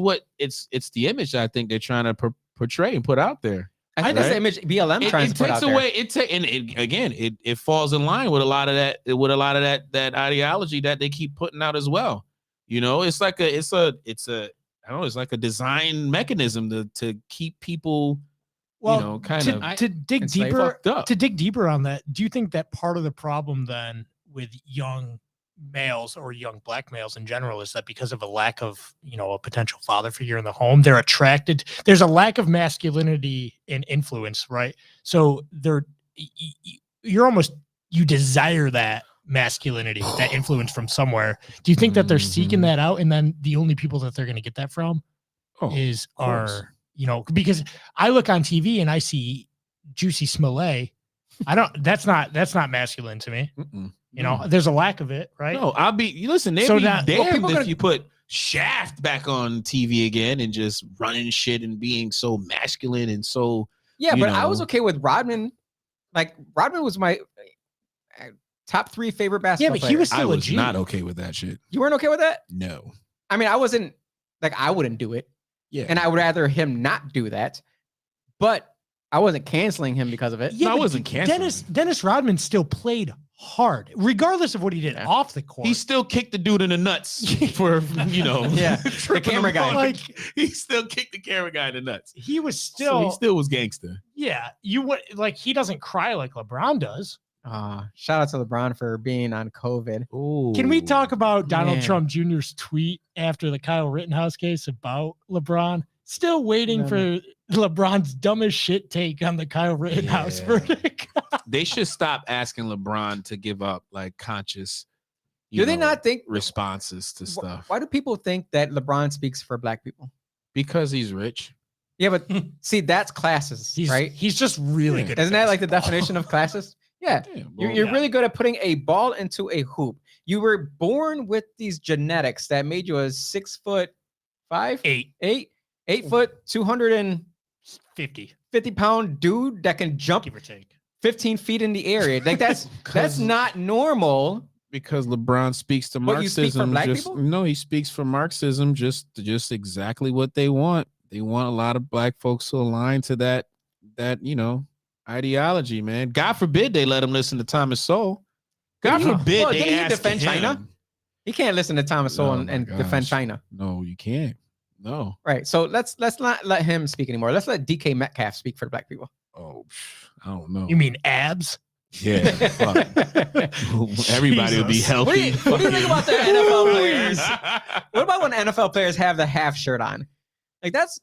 the image I think they're trying to portray and put out there. I think that's the Right? image BLM tries It to put takes out away it falls in line with a lot of that ideology that they keep putting out as well. It's like it's like a design mechanism to keep people Well, kind to, of to dig enslaved, deeper, fucked up. to dig deeper on that, do you think that part of the problem then with young males or young black males in general is that because of a lack of, a potential father figure in the home, they're attracted? There's a lack of masculinity and influence, right? So you desire that masculinity, that influence from somewhere. Do you think that they're seeking Mhm. that out, and then the only people that they're going to get that from Oh, are because I look on TV and I see Juicy Smollett. That's not masculine to me. mm-mm. There's a lack of it, right? No, listen, they'd So be now- damned people if gonna- you put Shaft back on TV again and just running shit and being so masculine and so Yeah, you but I was know. okay with Rodman. Like Rodman was my top 3 favorite Yeah, basketball but he was players. I still was legit. not okay with that shit. You weren't okay with that? No. I mean, I wasn't like I wouldn't do it. Yeah. And I would rather him not do that. But I wasn't canceling him because of it. Yeah, No, I but wasn't canceling. Dennis Rodman still played hard, regardless of what he did Yeah. off the court. He still kicked the dude in the nuts for, Yeah, the camera guy. Like, he still kicked the camera guy in the nuts. he was So still, he still was gangster. yeah. You would like he doesn't cry like LeBron does. Shout out to LeBron for being on COVID. Oh, Can we talk about Donald man. Trump Jr.'s tweet after the Kyle Rittenhouse case about LeBron? Still waiting No, for LeBron's dumb as shit take on the Kyle Rittenhouse Yeah. verdict. They should stop asking LeBron to give up like conscious. Do they not think responses to stuff? Why do people think that LeBron speaks for black people? Because he's rich. Yeah, but see, that's classes, right? He's just really good. Isn't that like the definition of classes? Yeah. Yeah, You're really good at putting a ball into a hoop. You were born with these genetics that made you a 6'5", 8 foot, 250 pound dude that can jump give or take 15 feet in the area. Like that's not normal. Because LeBron speaks to What, you speak for Marxism. black Just, people? no, he speaks for Marxism. Just exactly what they want. They want a lot of black folks to align to that ideology, man. God forbid they let him listen to Thomas Sowell. God forbid Well, they didn't he ask defend him. China? He can't listen to Thomas Sowell Oh my and defend gosh. China. No, you can't. No. Right. So let's not let him speak anymore. Let's let DK Metcalf speak for the black people. Oh, I don't know. You mean abs? Yeah. Fuck. Everybody will be Jesus. healthy. What do you think about the NFL players? What about when NFL players have the half shirt on? Like that's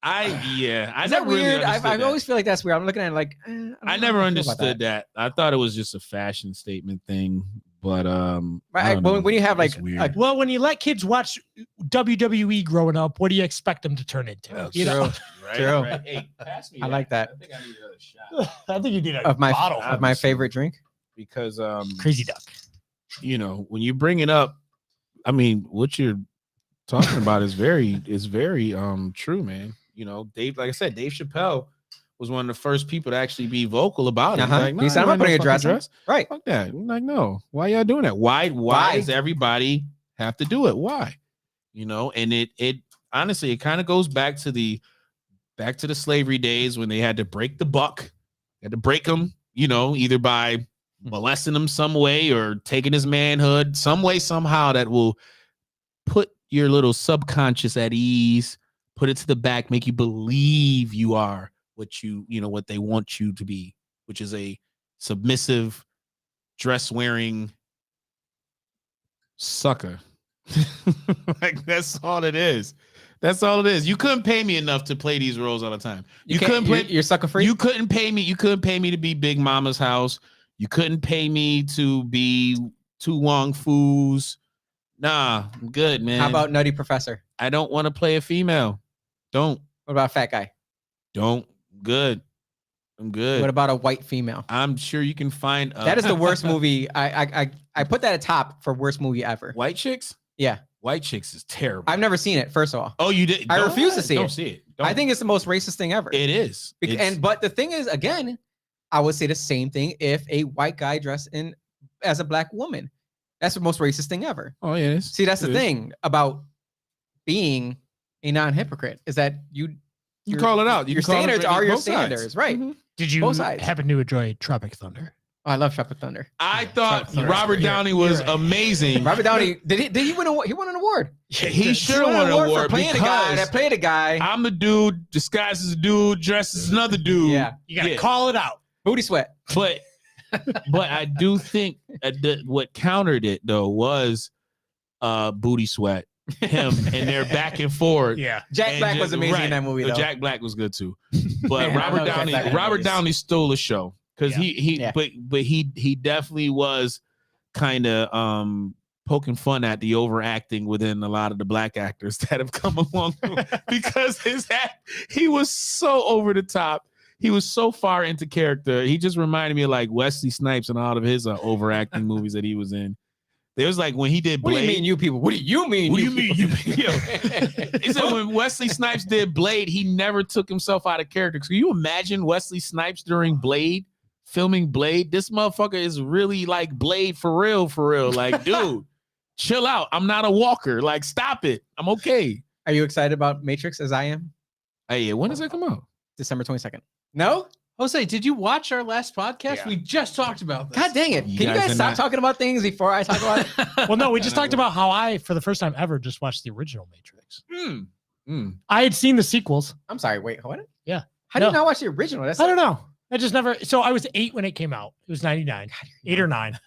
I is that never really weird? understood I that. always feel like that's weird. I'm looking at it like I never understood that. I thought it was just a fashion statement thing, but I Right, don't know. when you have like It's weird. Well, when you let kids watch WWE growing up, what do you expect them to turn into? Oh, You know? True. Hey, pass me I like that. I think I need another shot I think you did a of my bottle. of my favorite drink. because Crazy Duck. when you bring it up, I mean, what you're talking about is very true, man. Dave, like I said, Dave Chappelle was one of the first people to actually be vocal about it. Uh-huh. Like, He said, you "I'm not ain't putting a no fucking dress on." Right. Fuck that. I'm like, no. Why y'all doing that? Why does everybody have to do it? Why? And it honestly, it kind of goes back to the slavery days when they had to break the buck, had to break him, either by molesting him some way or taking his manhood some way, somehow that will put your little subconscious at ease, put it to the back, make you believe you are what what they want you to be, which is a submissive, dress wearing sucker. Like that's all it is. That's all it is. You couldn't pay me enough to play these roles all the time. You couldn't play. You're sucker free. You couldn't pay me. You couldn't pay me to be Big Mama's house. You couldn't pay me to be Tu Wong Fu's. Nah, I'm good, man. How about Nutty Professor? I don't want to play a female. Don't. What about Fat Guy? Don't. Good. I'm good. What about a white female? I'm sure you can find. That is the worst movie. I put that at top for worst movie ever. White Chicks. Yeah, White Chicks is terrible. I've never seen it. First of all, Oh, you did. I Don't- refuse to see don't it. see it. I think it's the most racist thing ever. it is. But the thing is, again, I would say the same thing if a white guy dressed in as a black woman. That's the most racist thing ever. Oh, yeah. It is. See, that's It the is. thing about being a non-hypocrite is that You call it out. You your can call it standards both are your sides. standards, right? Mhm. Did you Both sides. happen to enjoy Tropic Thunder? Oh, I love Tropic Thunder. I thought Sorry. Robert Downey was You're right. amazing. Robert Downey did he win? He won an award. He should have won an for award playing a guy because that played a guy. I'm the dude disguised as a dude, dressed as another dude. Yeah, You gotta Yeah. call it out. booty sweat. But I do think what countered it though was Booty Sweat, him, and they're back and forth. Yeah. Jack And Black just- was amazing in that movie though. Jack Black was good too, but Man, I Robert love Jack Downey. Black Robert movies. Downey stole the show because Yeah. but he definitely was kind of poking fun at the overacting within a lot of the black actors that have come along because he was so over the top. He was so far into character. He just reminded me of like Wesley Snipes and all of his overacting movies that he was in. There was like when he did What do Blade. you mean, you people? What do you mean? What do you mean, you people? Yo. He said when Wesley Snipes did Blade, he never took himself out of character. Can you imagine Wesley Snipes during Blade, filming Blade? This motherfucker is really like Blade for real, for real. Like, dude, chill out. I'm not a walker. Like, stop it. I'm okay. Are you excited about Matrix as I am? Hey, when does that come out? December 22nd. No? Jose, did you watch our last podcast? Yeah. We just talked about this. God dang it. You Can you guys guys are stop not- talking about things before I talk about it? Well, no, we just talked about how I, for the first time ever, just watched the original Matrix. Mm. I had seen the sequels. I'm sorry. Wait, what? Yeah. How do you No. not watch the original? That's I don't know. I just never. So I was 8 when it came out. It was 99, 8 or 9.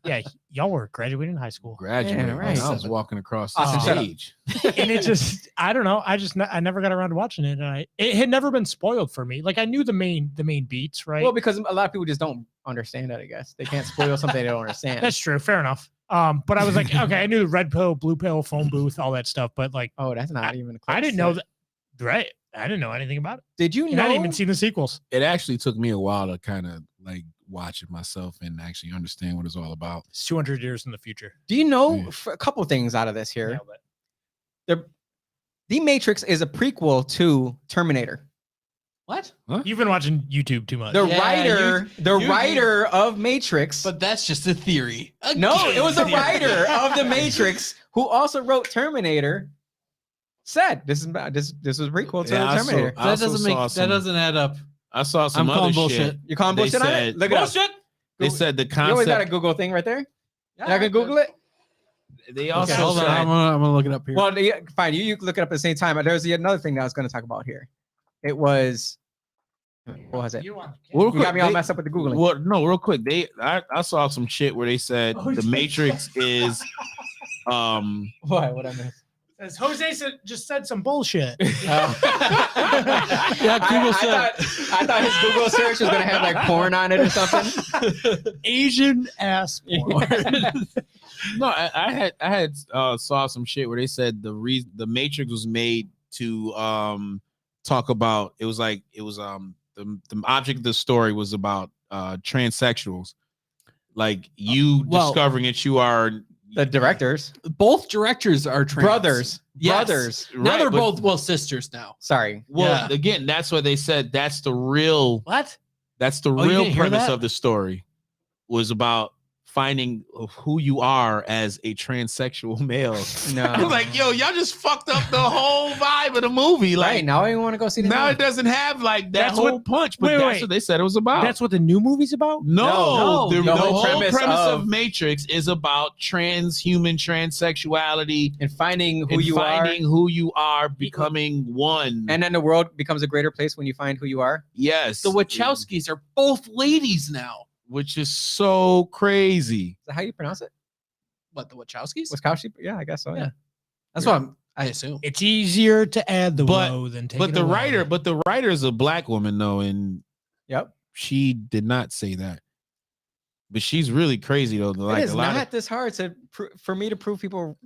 Yeah, y'all were graduating high school. Graduated. Yeah, right. I was walking across the Austin, shut up. stage. And it just, I don't know. I never got around to watching it. And it had never been spoiled for me. Like I knew the main beats, right? Well, because a lot of people just don't understand that. I guess they can't spoil something they don't understand. That's true. Fair enough. But I was like, okay, I knew the red pill, blue pill, phone booth, all that stuff. But like, Oh, that's not even. Close I didn't know that. Right. I didn't know anything about it. Did you And know? I didn't even see the sequels. It actually took me a while to kind of like watch it myself and actually understand what it's all about. It's 200 years in the future. Do you know Yeah. a couple things out of this here? Nailed it. The Matrix is a prequel to Terminator. What? You've been watching YouTube too much. The Yeah, writer of Matrix. But that's just a theory. no, it was a Again. writer of the Matrix who also wrote Terminator. Said this is this was a prequel to Yeah, I saw- Terminator. I That also doesn't make saw that doesn't add up. I saw some I'm other calling shit. bullshit. You calling They bullshit on it? said- Look it up. They said the You always got a concept. Google thing right there. Yeah, Y'all can Google it. They Okay, also hold on. said I'm gonna look it up here. Well, yeah, fine. You look it up at the same time. There's another thing that I was going to talk about here. It was. What was it? You want- Real You quick, got me all they- messed up with the Googling. Well, no, real quick. I saw some shit where they said Oh, the shit. Matrix is What I missed? Says Jose just said some bullshit. Yeah, I Google said. thought his Google search was gonna have like porn on it or something. Asian ass porn. no, I had saw some shit where they said the Matrix was made to talk about the object of the story was about transsexuals, like you Well- discovering that you are The directors, Both directors are trans. brothers, Yes. brothers. Now Right, they're but- both sisters now. Sorry. well Yeah. again. That's what they said. That's the real What? That's the Oh, you real didn't hear premise that? of the story, was about finding who you are as a transsexual male. No. I'm like, yo, y'all just fucked up the whole vibe of the movie. Like Right now, I want to go see the now movie. it doesn't have like that That's whole what- punch, but wait, that's wait. what they said it was about. That's what the new movie's about? no, No, the whole premise of- of Matrix is about transhuman transsexuality and finding who and you finding who you are, becoming one. are, and then the world becomes a greater place when you find who you are. yes, The Wachowskis are both ladies now. which is so crazy. Is that how you pronounce it? What, the Wachowskis? Wachowski? Yeah, I guess so. Yeah. That's what I assume. It's easier to add the But- woe than take But it the away. writer is a black woman though, and Yep. she did not say that. But she's really crazy though. Like it is a lot not this hard for me to prove people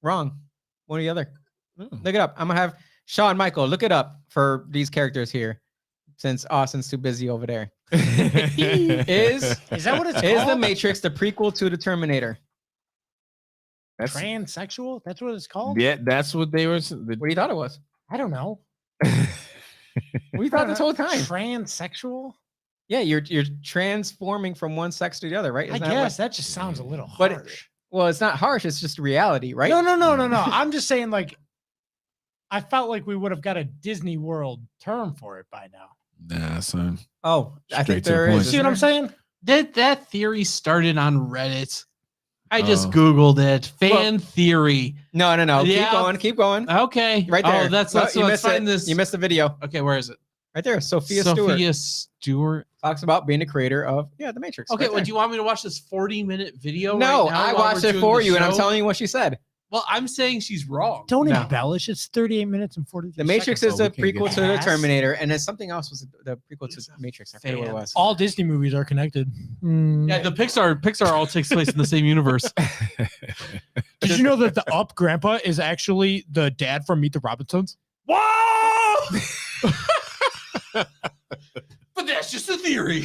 wrong, one or the other. of Look it up. I'm gonna have Shawn Michael look it up for these characters here, since Austin's too busy over there. Is that what it's is called? the Matrix the prequel to the Terminator? That's, Transsexual? That's what it's called? yeah, that's what they were. What do you thought it was? I don't know. What you thought this whole time? Transsexual? Yeah, you're transforming from one sex to the other, right? I Isn't that what- guess that just sounds a little But harsh. well, it's not harsh. It's just reality, right? No. I'm just saying, like, I felt like we would have got a Disney World term for it by now. Nah, son. Oh, I Straight think to the there point. is. See what I'm saying? That theory started on Reddit. I just Oh. Googled it. Fan theory. No. Yeah. Keep going. Okay. Right there. Oh, that's No, let's you missed find it. this. You missed the video. Okay, where is it? Right there. Sophia Stewart talks about being the creator of the Matrix. Okay, right well, there. do you want me to watch this 40-minute video? No, right now I while watched we're it doing for the you, and I'm show? telling you what she said. Well, I'm saying she's wrong. Don't No. embellish. It's 38 minutes and 43 The Matrix seconds. is so the we can't prequel get to the past- Terminator, and then something else was the prequel He's to a Matrix. I forget what it fan. was. All Disney movies are connected. Yeah, the Pixar all takes place in the same universe. Did you know that the Up grandpa is actually the dad from Meet the Robinsons? Whoa! But that's just a theory.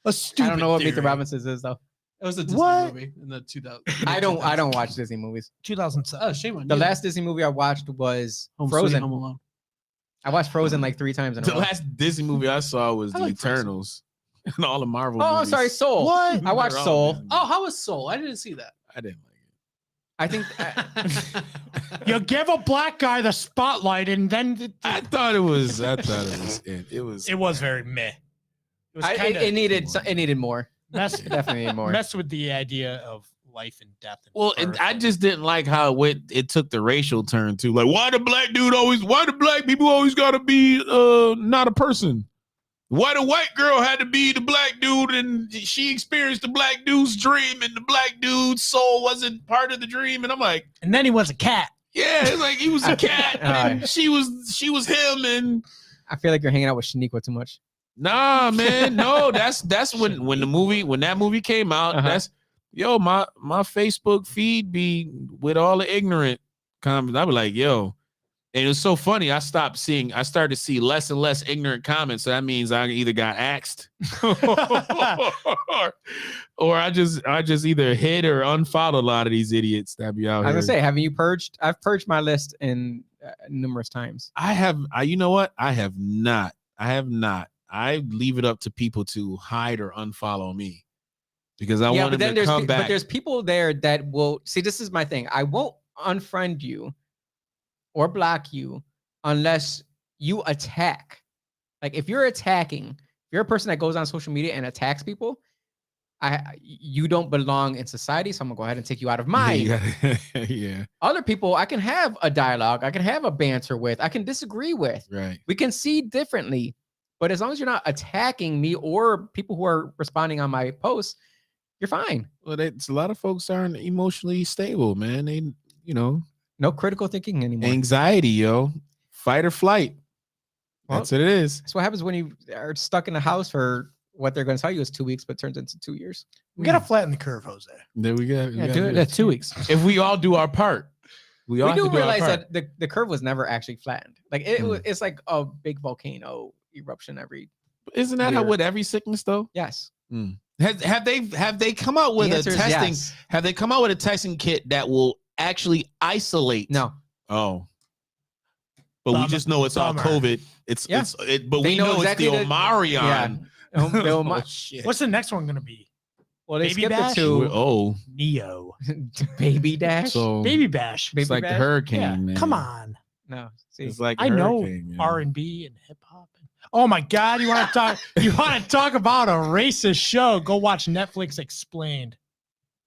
A stupid I don't know what Meet the theory. Robinsons is though. It was a Disney What? movie in the 2000. I don't watch Disney movies. 2007. Oh, shame on The you. last Disney movie I watched was Home Sweet Frozen. Home Alone. I watched Frozen like 3 times in a The row. last Disney movie I saw was I The like Frozen. Eternals. And all the Marvel Oh, I'm movies. sorry, Soul. What? I watched They're all Soul. good. Oh, how was Soul? I didn't see that. I didn't like it. I think You give a black guy the spotlight, and then I thought it was it was very meh. It was it kind of needed more. mess, It definitely needed more. mess with the idea of life and death. And well, and birth I just didn't like how it took the racial turn too. Like, why the black people always gotta be not a person? Why the white girl had to be the black dude, and she experienced the black dude's dream, and the black dude's soul wasn't part of the dream. And I'm like, And then he was a cat. yeah, it's like he was a cat, and she was him, and I feel like you're hanging out with Shaniqua too much. nah, man, no, that's when that movie came out. That's my Facebook feed be with all the ignorant comments. I be like, yo. And it was so funny. I started to see less and less ignorant comments. So that means I either got axed or I just either hid or unfollowed a lot of these idiots that be out here. I was gonna say, haven't you purged? I've purged my list in numerous times. You know what? I have not. I leave it up to people to hide or unfollow me because I want them to come back. But there's people there that will see. This is my thing. I won't unfriend you or block you unless you attack. Like if you're attacking, if you're a person that goes on social media and attacks people, you don't belong in society. So I'm gonna go ahead and take you out of mine. Yeah. Other people, I can have a dialogue, I can have a banter with, I can disagree with. Right. We can see differently, but as long as you're not attacking me or people who are responding on my posts, you're fine. Well, it's a lot of folks aren't emotionally stable, man. They, no critical thinking anymore. Anxiety, yo. Fight or flight. That's what it is. That's what happens when you are stuck in a house for what they're going to tell you is 2 weeks, but turns into 2 years. We gotta flatten the curve, Jose. There we go. Yeah, do it. That's 2 weeks. If we all do our part. We do realize that the curve was never actually flattened. Like it's like a big volcano eruption every. Isn't that how with every sickness though? Yes. Have they come out with a testing? Yes. Have they come out with a testing kit that will actually isolate? No. Oh. But we just know it's all COVID. But we know exactly it's the Omarion. Yeah. Oh, shit. What's the next one gonna be? Well, they Baby skipped Bash? it to Neo. Baby Dash. So Baby Bash. it's like the hurricane, Yeah. man. Come on. No, see, It's like I know hurricane, R&B and hip hop. Oh my God! You want to talk? You want to talk about a racist show? Go watch Netflix Explained.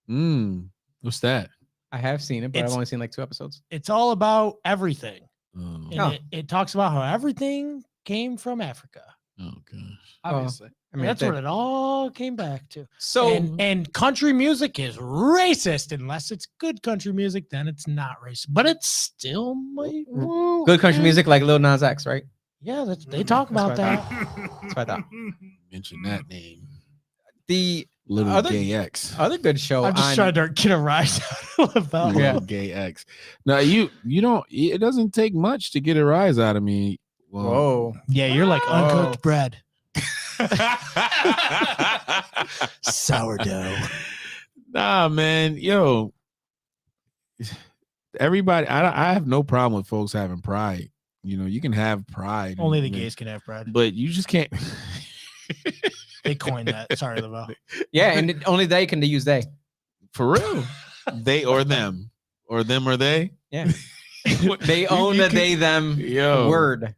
What's that? I have seen it, but I've only seen like 2 episodes. It's all about everything. Oh, And it talks about how everything came from Africa. oh gosh. Obviously. I mean, That's what it all came back to. So And country music is racist unless it's good country music. Then it's not racist, but it's still good country music like Lil Nas X, right? Yeah, they talk about that. That's what I thought. Mention that name. The Little other Gay X. other good show. I'm just trying to get a rise out of that. Little Gay X. Now you don't. It doesn't take much to get a rise out of me. Well, Whoa. Yeah, you're like uncooked bread. Sourdough. Nah, man. Yo, everybody. I have no problem with folks having pride. You can have pride. Only the gays can have pride. But you just can't. They coined that. Sorry, Laval. Yeah, and only they can use they. For real. They or them. Or them or they. Yeah. They own the they them word.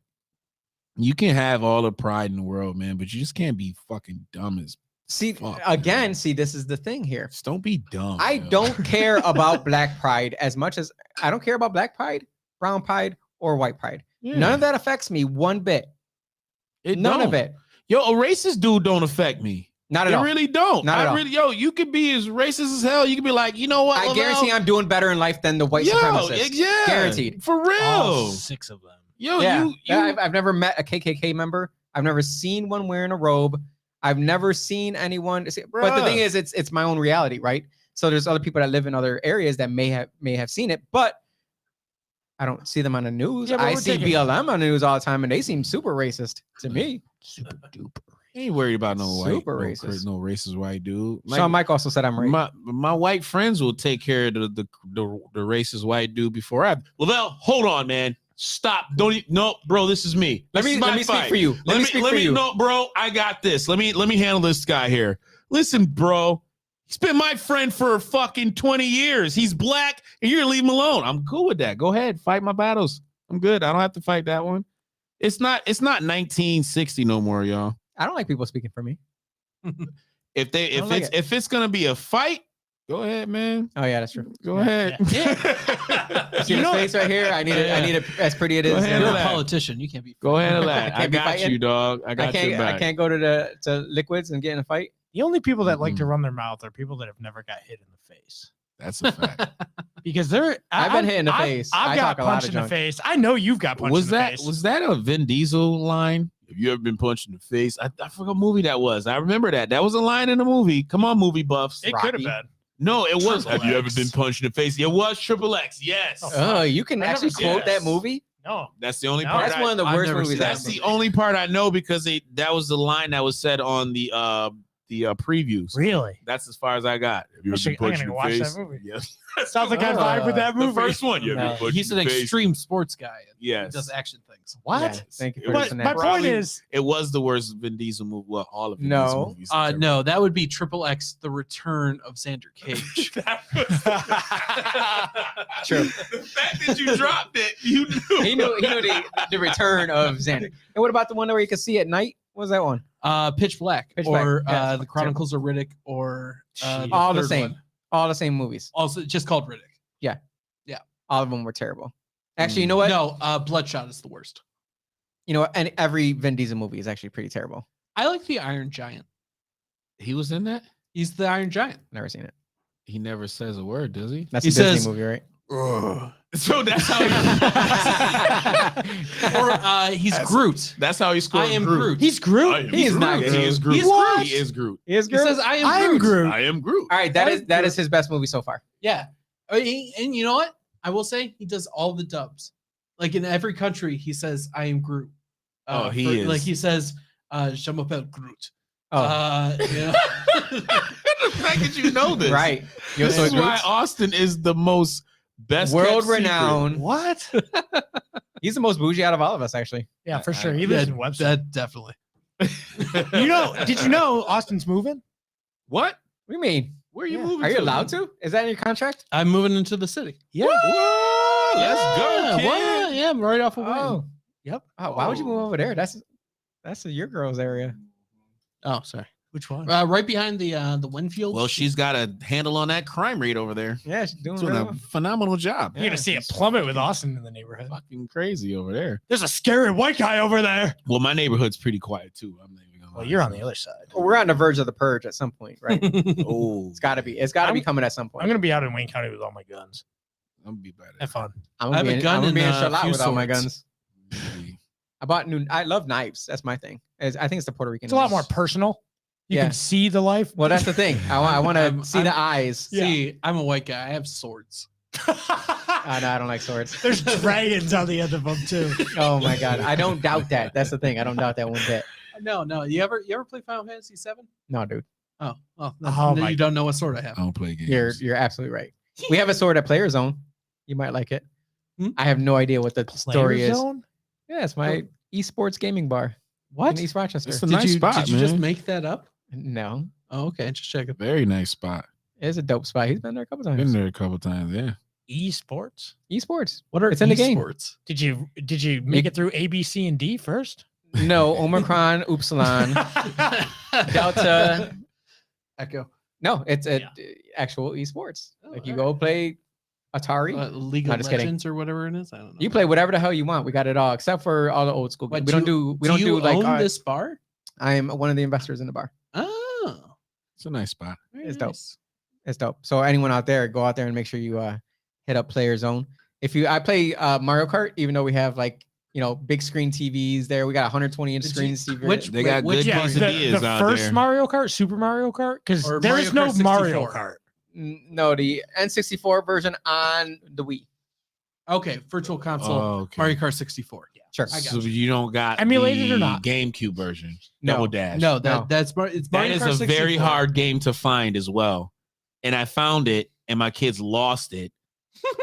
You can have all the pride in the world, man, but you just can't be fucking dumb as fuck, man. This is the thing here. Just don't be dumb. I don't care about black pride as much as I don't care about black pride, brown pride, or white pride. Yeah. None of that affects me one bit. None of it. Yo, a racist dude don't affect me. Not at all. It really don't. Not at all. Yo, you could be as racist as hell. You could be like, you know what? I guarantee I'm doing better in life than the white supremacists. Yeah, guaranteed. For real. All 6 of them. Yo, yeah. I've never met a KKK member. I've never seen one wearing a robe. I've never seen anyone. But the thing is, it's my own reality, right? So there's other people that live in other areas that may have seen it, but I don't see them on the news. I see BLM on the news all the time, and they seem super racist to me. Super duper. Ain't worried about no white, racist. no racist white dude. Like, Sean Mike also said I'm right. My white friends will take care of the racist white dude before I. Lavelle, hold on, man. Stop. No, bro. This is me. Let me speak for you. Let me speak for you. No, bro. I got this. Let me handle this guy here. Listen, bro. He's been my friend for fucking 20 years. He's black, and you're gonna leave him alone. I'm cool with that. Go ahead, fight my battles. I'm good. I don't have to fight that one. It's not 1960 no more, y'all. I don't like people speaking for me. If it's gonna be a fight, Go ahead, man. Oh yeah, that's true. Go ahead. See his face right here. I need it as pretty it Go is. ahead. You're a That. politician. You can't be. Go ahead and I that. can't I be got fighting. you, dog. I got your back. I can't go to liquids and get in a fight. The only people that like to run their mouth are people that have never got hit in the face. That's a fact. Because I've been hit in the face. I've I got talk a lot punched of in the junk. face. I know you've got punched in the face. Was that a Vin Diesel line? Have you ever been punched in the face? I forgot what movie that was. I remember that. That was a line in the movie. Come on, movie buffs. It could have Rocky. been. No, it was. Triple Have you ever X. been punched in the face? It was Triple X. Yes. Oh, you can I never actually seen quote this. that movie. No. That's the only No, part. That's one of the I've worst never movies. seen I've That's seen. the only part I know because that was the line that was said on the previews. Really? That's as far as I got. Have you I ever should- been I'm punched in gonna the watch that face? movie. Yes. Sounds like I vibe with that The movie. first one. You ever No. been punched He's in an the face? extreme sports guy. He Yes. does action things. What? Yeah, thank you for But listening. My point Probably- is, It was the worst Vin Diesel movie. Well, all of Vin No. Diesel movies. No, that would be Triple X: The Return of Xander Cage. True. The fact that you dropped it, you knew. He knew the return of Xander. And what about the one where you could see at night? What was that one? Pitch Black, Pitch Black. or Yeah, the Chronicles of Riddick, or All the third same. one. All the same movies. Also, just called Riddick. All of them were terrible. Actually, you know what? No, Bloodshot is the worst. You know what? And every Vin Diesel movie is actually pretty terrible. I like the Iron Giant. He was in that? He's the Iron Giant. Never seen it. He never says a word, does he? That's He a Disney says- movie, right? So that's how Or he's Groot. that's how he scored. I am Groot. he's Groot. He is not He Groot. is Groot. He's Groot. He is Groot. He is He Groot. says, "I am I am Groot." Groot. I am Groot. All right, that is his best movie so far. Yeah. And you know what? I will say he does all the dubs. Like in every country, he says, "I am Groot." He is. Like he says, "Je m'appelle Groot." Oh, You know? The fact that you know this, right. Yo, This so is why Groot's Austin is the most best world kept secret. renowned. What? He's the most bougie out of all of us, actually. Yeah, for sure. He Yeah, lives in Webster. that definitely. You know? Did you know Austin's moving? What? What do you mean? Where are you Yeah. moving? Are you to? allowed to? Is that in your contract? I'm moving into the city. Yeah. Whoa, let's go, Yeah, kid. what? Yeah, I'm right off of Wayne. Oh, Yep. oh, why would you move over there? That's your girl's area. Oh, sorry. Which one? Right behind the Winfield. Well, she's got a handle on that crime rate over there. Yeah, she's doing Doing really a well. phenomenal job. You're gonna see it plummet with Austin in the neighborhood. Fucking crazy over there. There's a scary white guy over there. Well, my neighborhood's pretty quiet too. I'm not even gonna Well, lie. you're on the other side. Well, we're on the verge of the purge at some point, right? Oh, It's got to be. It's got to be I'm- coming at some point. I'm gonna be out in Wayne County with all my guns. I'm gonna be better. Have fun. I'm I have gonna a be gun I'm gonna be in and, Charlotte few with all my swords. guns. I bought new. I love knives. That's my thing. I think it's the Puerto Rican. It's a lot knives. more personal. You Yeah. can see the life. Well, that's the thing. I want to I'm- see the eyes. See, I'm a white guy. I have swords. No, I don't like swords. There's dragons on the end of them too. Oh my god, I don't doubt that. That's the thing. I don't doubt that one bit. No. You ever play Final Fantasy VII? No, dude, Oh, Oh then my- you don't know what sword I have. I don't play games. you're absolutely right. We have a sword at Player Zone. You might like it. Hmm? I have no idea what the story Player is. Zone? Yeah, it's my esports gaming bar What? in East Rochester. It's a nice spot, Did you just man. make that up? No, Oh, okay. Just checking. Very nice spot. it's a dope spot. He's been there a couple times. Been there a couple times. Yeah. Esports. Esports. What are It's in the game. esports? Did you make it through A, B, C, and D first? No, Omicron, Upsilon, Delta. Echo. No, it's a Yeah. actual esports. Oh, Like you alright. go play Atari. League No, of just kidding. Legends or whatever it is. I don't know. You play whatever the hell you want. We got it all, except for all the old school. What, Games. We don't do like own this bar? I'm one of the investors in the bar. Oh, It's a nice spot. very It's dope. nice. It's dope. So anyone out there, go out there and make sure you hit up Player Zone. I play Mario Kart, even though we have like big screen TVs there. We got 120-inch Did you- screens. TV. which- They got Which good Yeah, quesadillas the out first there. Mario Kart, Super Mario Kart, because Or there Mario is no Kart Mario 64. Kart. No, the N64 version on the Wii. Okay, virtual console. Oh, okay. Mario Kart 64. Sure. I got So you don't got Emulated or the not? GameCube version. No. Double Dash. No, No. it's That Mario is Kart a 64. very hard game to find as well. And I found it, and my kids lost it.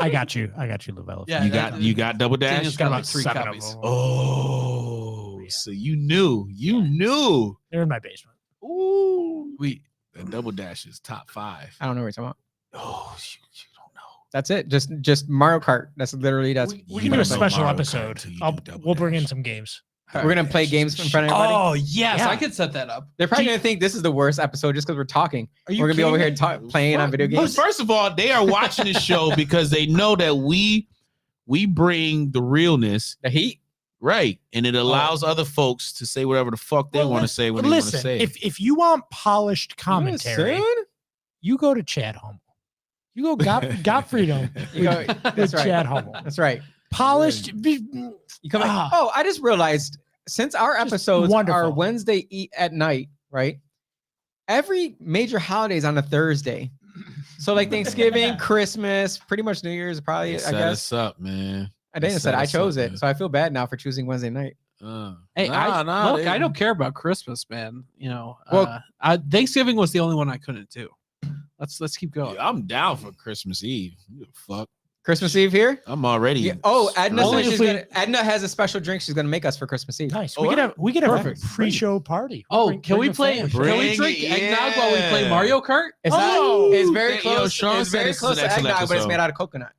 I got you, Lavelle. Yeah, You got Double Dash. Daniel's got about like 3 7 of copies. them. Oh, Yeah. so you knew. They're in my basement. Ooh, that Double Dash is top 5. I don't know what you're talking about. Oh, you don't know. That's it. Just Mario Kart. That's literally We You can do don't a know special Mario Kart episode. until you do Double We'll bring in Dash. some games. We're gonna play games in front of everybody. Oh yes, Yeah. I could set that up. They're probably gonna think this is the worst episode just because we're talking. Are you We're gonna be over here kidding me? playing on video games. First of all, they are watching the show because they know that we bring the realness, The heat. right? And it allows other folks to say whatever the fuck they Well, want to say when they want to Listen, say. if you want polished commentary, Soon? you go to Chad Hummel. You go got freedom. You go, that's right. Chad Hummel. That's right. Polished. You come in. Ah. Oh, I just realized since our Just episodes wonderful. are Wednesday at night, right? Every major holiday is on a Thursday. So like Thanksgiving, Christmas, pretty much New Year's, probably, They I set guess. us up, man. I didn't They said set I us chose up, it. man. So I feel bad now for choosing Wednesday night. Hey, Nah, I don't care about Christmas, man. You know, Well- Thanksgiving was the only one I couldn't do. Let's keep going. I'm down for Christmas Eve. Who the fuck. Christmas Eve here? I'm already. Yeah. Oh, Edna, Only said if Edna has a special drink she's gonna make us for Christmas Eve. Nice. Oh, We could have perfect. a pre-show party. Oh, Bring- can we bring a play? fan. Can we Bring drink it, eggnog while we play yeah. Mario Kart? It's Oh, not. It's very yo, close. Sean It's said very this is close an to excellent eggnog, but it's episode. made out of coconut.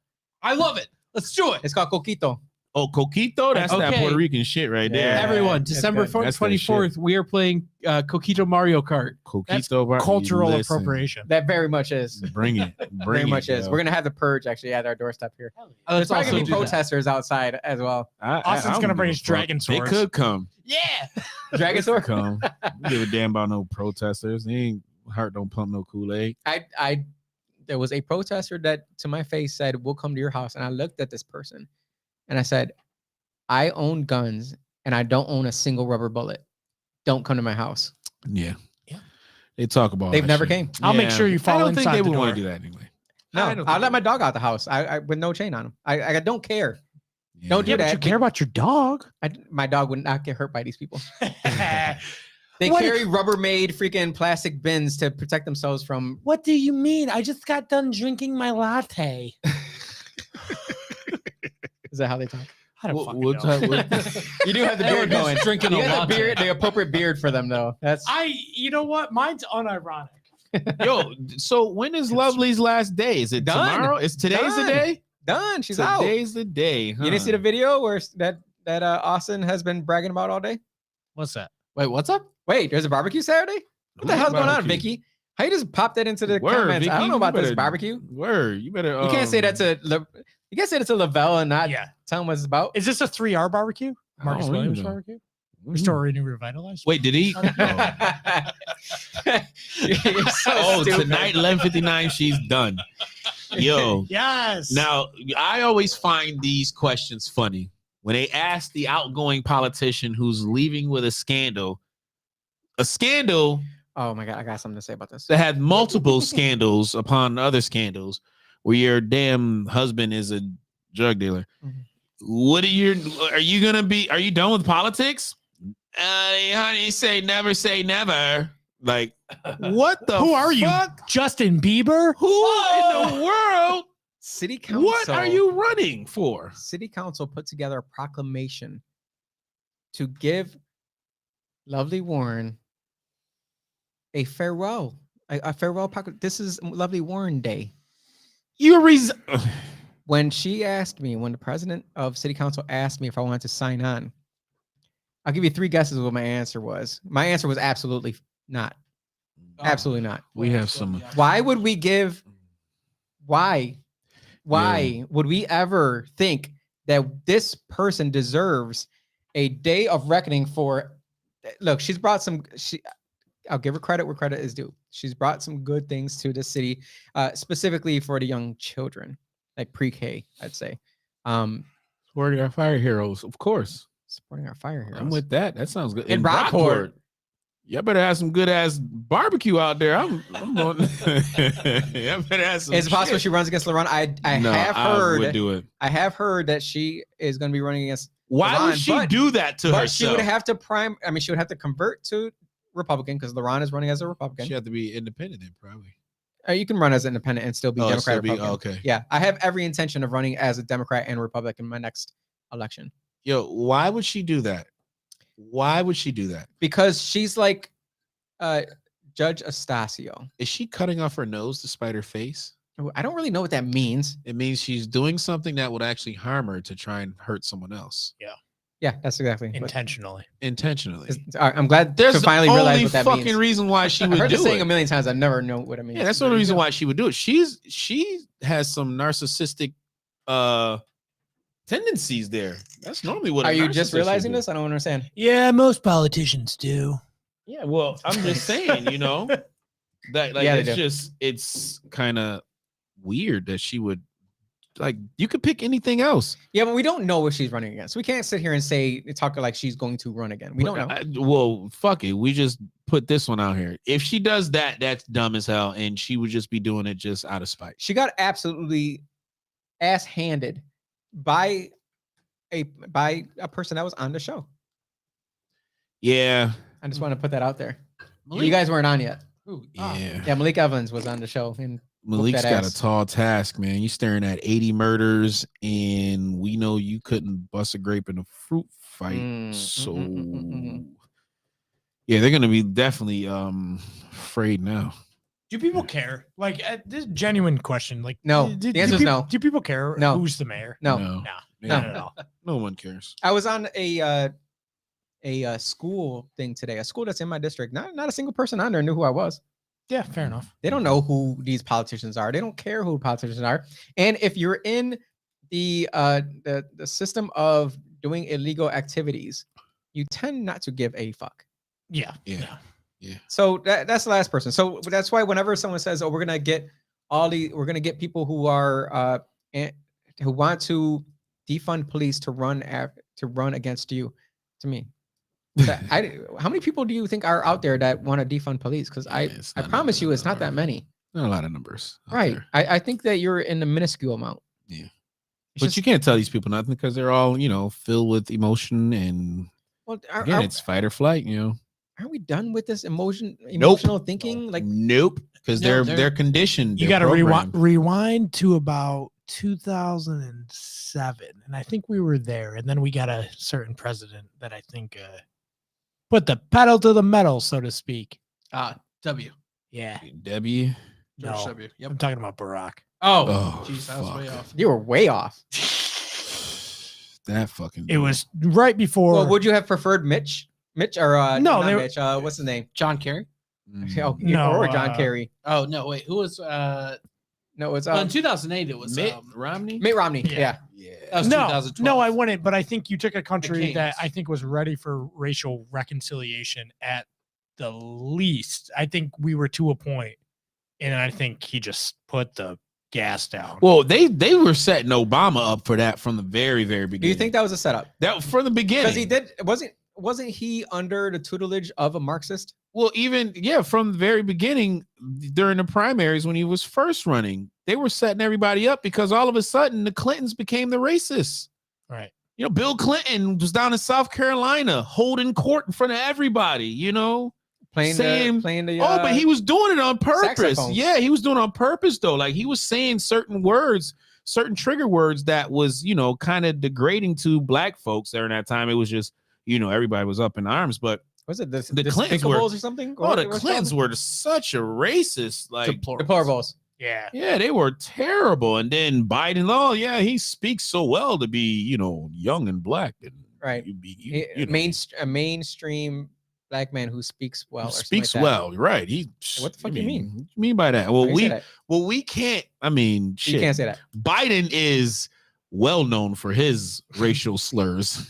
I love it. Let's do it. It's called coquito. Oh, Coquito? That's that Okay. Puerto Rican shit right there. Yeah. Everyone, it's December good. That's that 24th, we are playing Coquito Mario Kart. Coquito. bro, Cultural listen, appropriation. That very much is. Bring it. Very Bring much it, is. yo. We're gonna have the purge actually at our doorstep here. There's Let's probably also gonna be do that. protesters outside as well. Austin's don't gonna bring give his a fuck. dragon They swords. could come. Yeah. Dragon sword. Come. Don't give a damn about no protesters. They ain't heart don't pump no Kool-Aid. There was a protester that to my face said, "We'll come to your house," and I looked at this person, and I said, "I own guns, and I don't own a single rubber bullet. Don't come to my house." Yeah. Yeah. They talk about They've that never shit. came. I'll make sure you I fall don't think inside they the would want door. to do that anyway. No, I don't I'll think let my they dog out the house. I with no chain on him. I don't care. would. Don't do Yeah, but that. you care about your dog. My dog would not get hurt by these people. What- They carry Rubbermaid freaking plastic bins to protect themselves from. What do you mean? I just got done drinking my latte. Is that how they talk? I don't What- fucking what know. type- what- You do have the They were beard just going. drinking You a got the latte. beard, the appropriate beard for them though. That's You know what? Mine's unironic. Yo, so when is Lovely's last day? Is it Done. tomorrow? Is today's the Done. day? done. She's out. Today's the day. Huh? You didn't see the video where that Austin has been bragging about all day? What's that? Wait, what's up? Wait, there's a barbecue Saturday? What the Who's hell's going on, barbecue? Vicky? How you just pop that into the Word, comments? I Vicky, don't know you about this better- barbecue. Word, you better. You can't say that to you can't say that to Lavelle and not Yeah. tell him what it's about. Is this a 3R barbecue? Marcus don't Williams know. barbecue? Restoring and revitalized? Wait, did he? You're so Oh, stupid. tonight 11:59. She's done. Yo, Yes. now I always find these questions funny when they ask the outgoing politician who's leaving with a scandal Oh my god, I got something to say about this. that had multiple scandals upon other scandals, where your damn husband is a drug dealer. Mhm. What are you done with politics? Honey, say never. Like, what the Who are you? fuck? Justin Bieber? Who in the world? City Council. What are you running for? City Council put together a proclamation to give Lovely Warren a farewell. A farewell proclamation. This is Lovely Warren Day. When the president of City Council asked me if I wanted to sign on, I'll give you 3 guesses of what my answer was. My answer was absolutely not. Absolutely not. We have some. Why would we give? Why would we ever think that this person deserves a day of reckoning for? Look, she's brought some. I'll give her credit where credit is due. She's brought some good things to the city, specifically for the young children, like pre-K, I'd say. Supporting our fire heroes, of course. Supporting our fire heroes. I'm with that. That sounds good. In Rockport. Y'all better have some good ass barbecue out there. I'm going. Y'all better have some. Is it possible shit. she runs against LeBron? I No, have I heard. would do it. I have heard that she is going to be running against. Why LeBron, would she but- do that to But herself? she would have to she would have to convert to Republican because LeBron is running as a Republican. She had to be independent, then probably. You can run as an independent and still be Oh, Democrat. still be- Republican. okay. Yeah, I have every intention of running as a Democrat and Republican in my next election Yo, why would she do that? Why would she do that? because she's like Judge Estacio. Is she cutting off her nose to spite her face? I don't really know what that means. It means she's doing something that would actually harm her to try and hurt someone else. Yeah, that's exactly. intentionally. Intentionally. I'm glad There's to finally the realize only what that fucking means. reason why she I would heard do the saying it. a million times. I never know what it means. Yeah, that's the There only you reason go. why she would do it. She has some narcissistic tendencies there. That's normally what. Are a you just narcissist would realizing do. this? I don't understand. Yeah, most politicians do. Yeah, well, I'm just saying, that like Yeah, they it's do. it's kind of weird that she would like. You could pick anything else. Yeah, but we don't know if she's running again. So we can't sit here and talk like she's going to run again. We don't know. Well, fuck it. We just put this one out here. If she does that, that's dumb as hell, and she would just be doing it just out of spite. She got absolutely ass handed by a person that was on the show. Yeah, I just want to put that out there. Malik? You guys weren't on yet. Ooh, yeah. Yeah, Malik Evans was on the show, and Malik's that got ass. a tall task, man. You staring at 80 murders, and we know you couldn't bust a grape in a fruit fight. So, yeah, they're gonna be definitely afraid now. Do people care? Like, this is a genuine question. Like, No. do The answer is people- no. Do people care No. who's the mayor? No. No, Yeah. not at all. No one cares. I was on a school thing today, a school that's in my district. Not a single person on there knew who I was. Yeah, fair enough. They don't know who these politicians are. They don't care who politicians are. And if you're in the system of doing illegal activities, you tend not to give a fuck. Yeah. So that's the last person. So that's why whenever someone says, "Oh, we're gonna get people who are who want to defund police to run against you," to me, how many people do you think are out there that want to defund police? Because I promise you, it's not that many. Not a lot of numbers. out Right. there. I think that you're in the minuscule amount. Yeah. It's But just- you can't tell these people nothing because they're all, filled with emotion, and well, again, it's fight or flight. aren't we done with this emotional thinking? Like, Nope, because No, they're conditioned. You they're got to programmed. rewind to about 2007, and I think we were there. And then we got a certain president that I think put the pedal to the metal, so to speak. W. Yeah, Debbie. George no, W. Yep. I'm talking about Barack. Oh, Oh, jeez, I was way fuck. off. you were way off. That fucking. It was right before. Well, would you have preferred Mitch or No, not they were- Mitch? What's his name? John Kerry. Oh, No, or John Kerry. Oh no, wait, who was? No, it's Well, in 2008, it was Mitt Romney. Mitt Romney. Yeah. Yeah. Yeah. That was no, 2012. no, I wouldn't. But I think you took a country that Canes. I think was ready for racial reconciliation at the least. I think we were to a point, and I think he just put the gas down. Well, they were setting Obama up for that from the very, very beginning. Do you think that was a setup? that from the beginning? Because he did wasn't he under the tutelage of a Marxist? Well, even from the very beginning, during the primaries when he was first running, they were setting everybody up because all of a sudden the Clintons became the racists. Right. Bill Clinton was down in South Carolina holding court in front of everybody. Playing the But he was doing it on purpose. saxophones. Yeah, he was doing it on purpose though. Like he was saying certain words, certain trigger words that was, kind of degrading to black folks during that time. It was just, everybody was up in arms. But was it the Clintons were- Despicables or something? oh, the Clintons were such a racist. Like, deplorables. Yeah. yeah, they were terrible. And then Biden, oh yeah, he speaks so well to be, young and black. And Right. A mainstream black man who speaks well. Or something speaks like that. well, right? What the fuck do you mean? What do you mean by that? How do you say that? We can't. I mean, shit. You can't say that. Biden is well known for his racial slurs.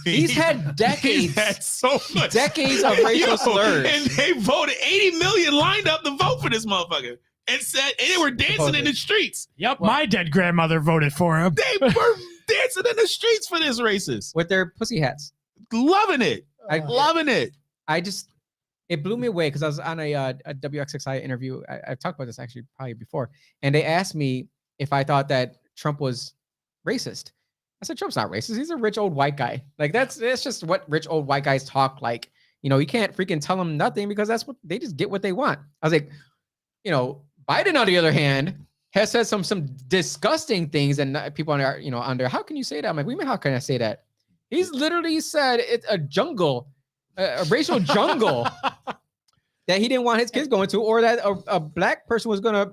He's had decades. He's had so much Decades of racial slurs. and they voted 80 million lined up to vote for this motherfucker, and they were dancing in the streets. Yep. My dead grandmother voted for him. They were dancing in the streets for this racist, With their pussy hats. loving it, loving it. It blew me away because I was on a WXXI interview. I've talked about this actually probably before, and they asked me if I thought that Trump was racist. I said Trump's not racist. He's a rich old white guy. Like that's just what rich old white guys talk like. You can't freaking tell them nothing because that's what they just get what they want. I was like, Biden on the other hand has said some disgusting things, and people on there, how can you say that? I'm like, how can I say that? He's literally said it's a jungle. A racial jungle that he didn't want his kids going to, or that a black person was gonna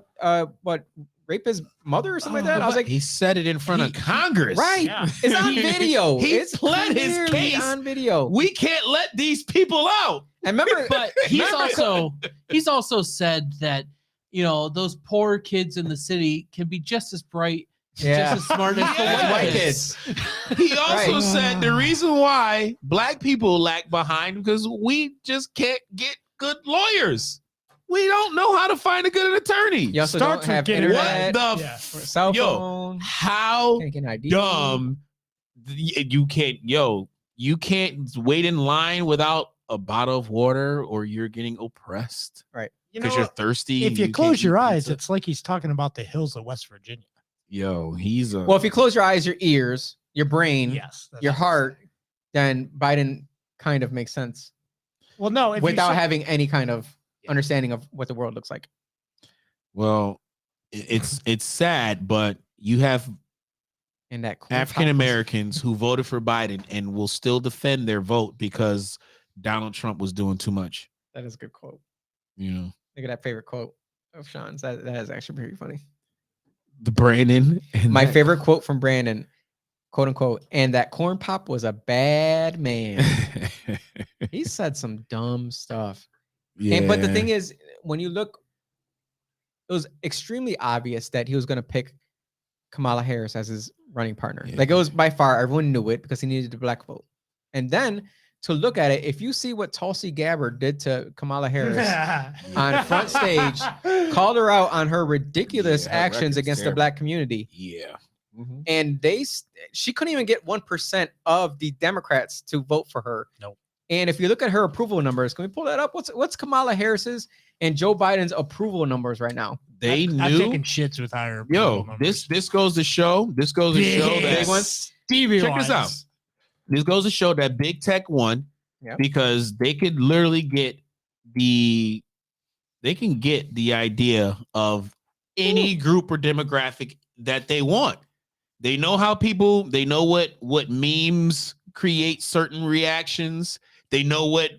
rape his mother or something like that. I was like, he said it in front of Congress. right. Yeah. It's on video. He It's pled his clearly case. on video. We can't let these people out. And remember, But he's also said that, you know, those poor kids in the city can be just as bright, yeah, just as smart as the Yeah. white white kids. kids. He also Right. said the reason why black people lag behind because we just can't get good lawyers. We don't know how to find a good attorney. You also Starts don't with have getting internet, What the Yeah. cell yo, phone, how can't get an ID. dumb you can't wait in line without a bottle of water or you're getting oppressed You because know, you're thirsty. if you can't close your eat eyes, pizza. it's like he's talking about the hills of West Virginia. Yo, he's a Well, if you close your eyes, your ears, your brain, Yes. that's your what I'm heart, saying. then Biden kind of makes sense Well, no, if without you say- having any kind of understanding of what the world looks like. well, it's sad, but you have And that corn African pop was- Americans who voted for Biden and will still defend their vote because Donald Trump was doing too much. That is a good quote. You know, Look at that favorite quote of Sean's. That is actually pretty funny. the Brandon. And My that- favorite quote from Brandon, quote unquote, and that corn pop was a bad man. He said some dumb stuff. yeah. But the thing is, when you look, it was extremely obvious that he was going to pick Kamala Harris as his running partner. Yeah. Like it was by far, everyone knew it because he needed the black vote. And then to look at it, if you see what Tulsi Gabbard did to Kamala Harris on front stage, called her out on her ridiculous Yeah, her actions record's against the terrible. black community. yeah. And she couldn't even get 1% of the Democrats to vote for her. Nope. And if you look at her approval numbers, can we pull that up? What's Kamala Harris's and Joe Biden's approval numbers right now? They I'm taking knew. shits with higher. Yo, approval this numbers. goes to show. This goes to show Big that ones. Stevie check this out. lines. This goes to show that big tech won Yep. because they could literally get the idea of any group or demographic that they want. They know how people, they know what memes create certain reactions. They know what,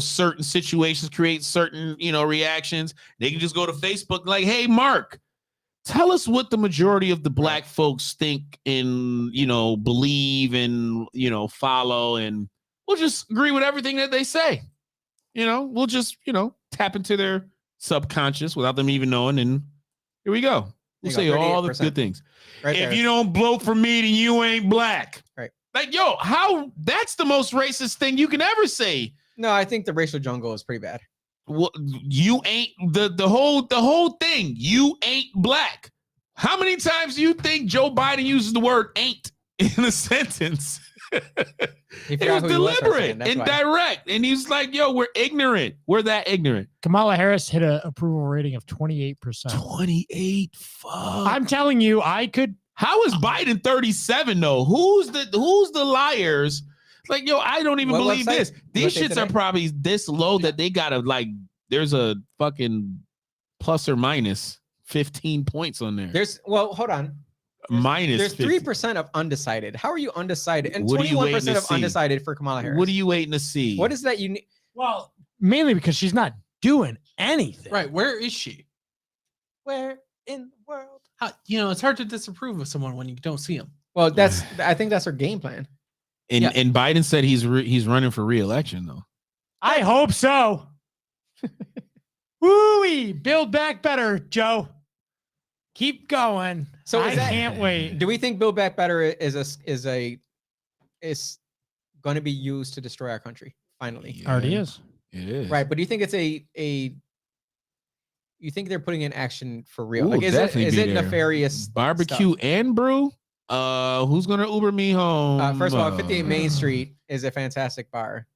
certain situations create certain, reactions. They can just go to Facebook like, hey, Mark, tell us what the majority of the black folks think and, believe and, follow, and we'll just agree with everything that they say. We'll just, tap into their subconscious without them even knowing. And here we go. We'll say There you go, all the 38%. good things. Right If there. you don't vote for me, then you ain't black. Right. Like, that's the most racist thing you can ever say. No, I think the racial jungle is pretty bad. Well, you ain't the whole thing. You ain't black. How many times do you think Joe Biden uses the word ain't in a sentence? He It forgot was who he was for a deliberate second, that's and why. direct. And he's like, yo, we're ignorant. We're that ignorant. Kamala Harris hit an approval rating of 28%. 28. Fuck. I'm telling you, I could. How is Biden 37 though? Who's the liars? Like, yo, I don't even What believe website? this. What These day shits are today? probably this low that they gotta there's a fucking plus or minus 15 points on there. Hold on. Minus There's 50. 3% of undecided. How are you undecided? And What are you waiting 21% to of see? undecided for Kamala Harris. What are you waiting to see? What is that you need? Well, mainly because she's not doing anything. Right. Where is she? Where in the world? It's hard to disapprove of someone when you don't see them. Well, I think that's her game plan. And Yeah. and Biden said he's running for re-election though. I hope so. Woo-wee. Build back better, Joe. Keep going. So I is that- can't wait. Do we think Build Back Better is going to be used to destroy our country finally? Already is. It is. Right, but do you think it's you think they're putting in action for real? Ooh, Like, is definitely it be there. nefarious? Barbecue and brew? Who's gonna Uber me home? First of all, 58 Main Street is a fantastic bar.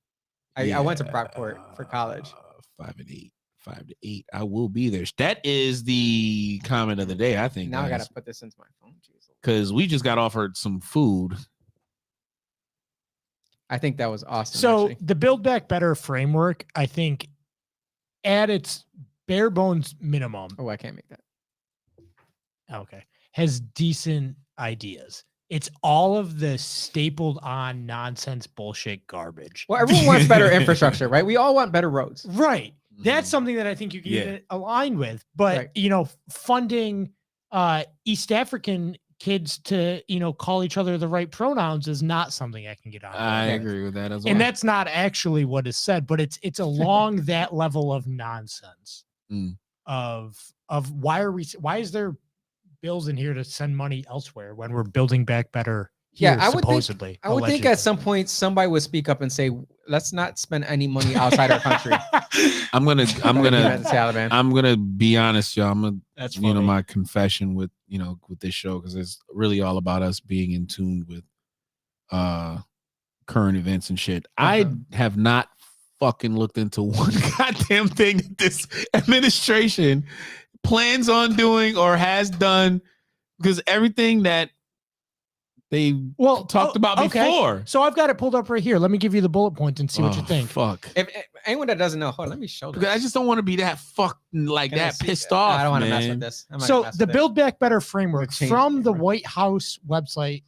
I went to Yeah, Brockport for college. 5 to 8. I will be there. That is the comment of the day, I think. Now I gotta put this into my phone. Jeez. because we just got offered some food. I think that was awesome. So actually. the Build Back Better framework, I think, at its bare bones minimum, Oh, I can't make that. okay, has decent ideas. It's all of the stapled on nonsense bullshit garbage. Well, everyone wants better infrastructure, right? We all want better roads. Right. That's Mhm. something that I think you can Yeah. get aligned with. But, Right. funding East African kids to, call each other the right pronouns is not something I can get on. I Yeah. agree with that as well. And that's not actually what is said, but it's along that level of nonsense Mm. of why is there bills in here to send money elsewhere when we're building back better here, Yeah, I would think- supposedly. I would think allegedly. at some point somebody would speak up and say, "Let's not spend any money outside our country." I'm gonna Taliban. I'm gonna be honest, y'all. I'm gonna That's you know funny. my confession with with this show, because it's really all about us being in tune with current events and shit. I have not fucking looked into one goddamn thing that this administration plans on doing or has done, because everything that they talked about before. So I've got it pulled up right here. Let me give you the bullet points and see what you think. Fuck. If anyone that doesn't know, hold on, let me show this. Because I just don't want to be that fucking like Can I that see- pissed off. I don't want to mess man. with this. I'm not So gonna mess the with it. Build Back Better framework Change from it, the right? White House website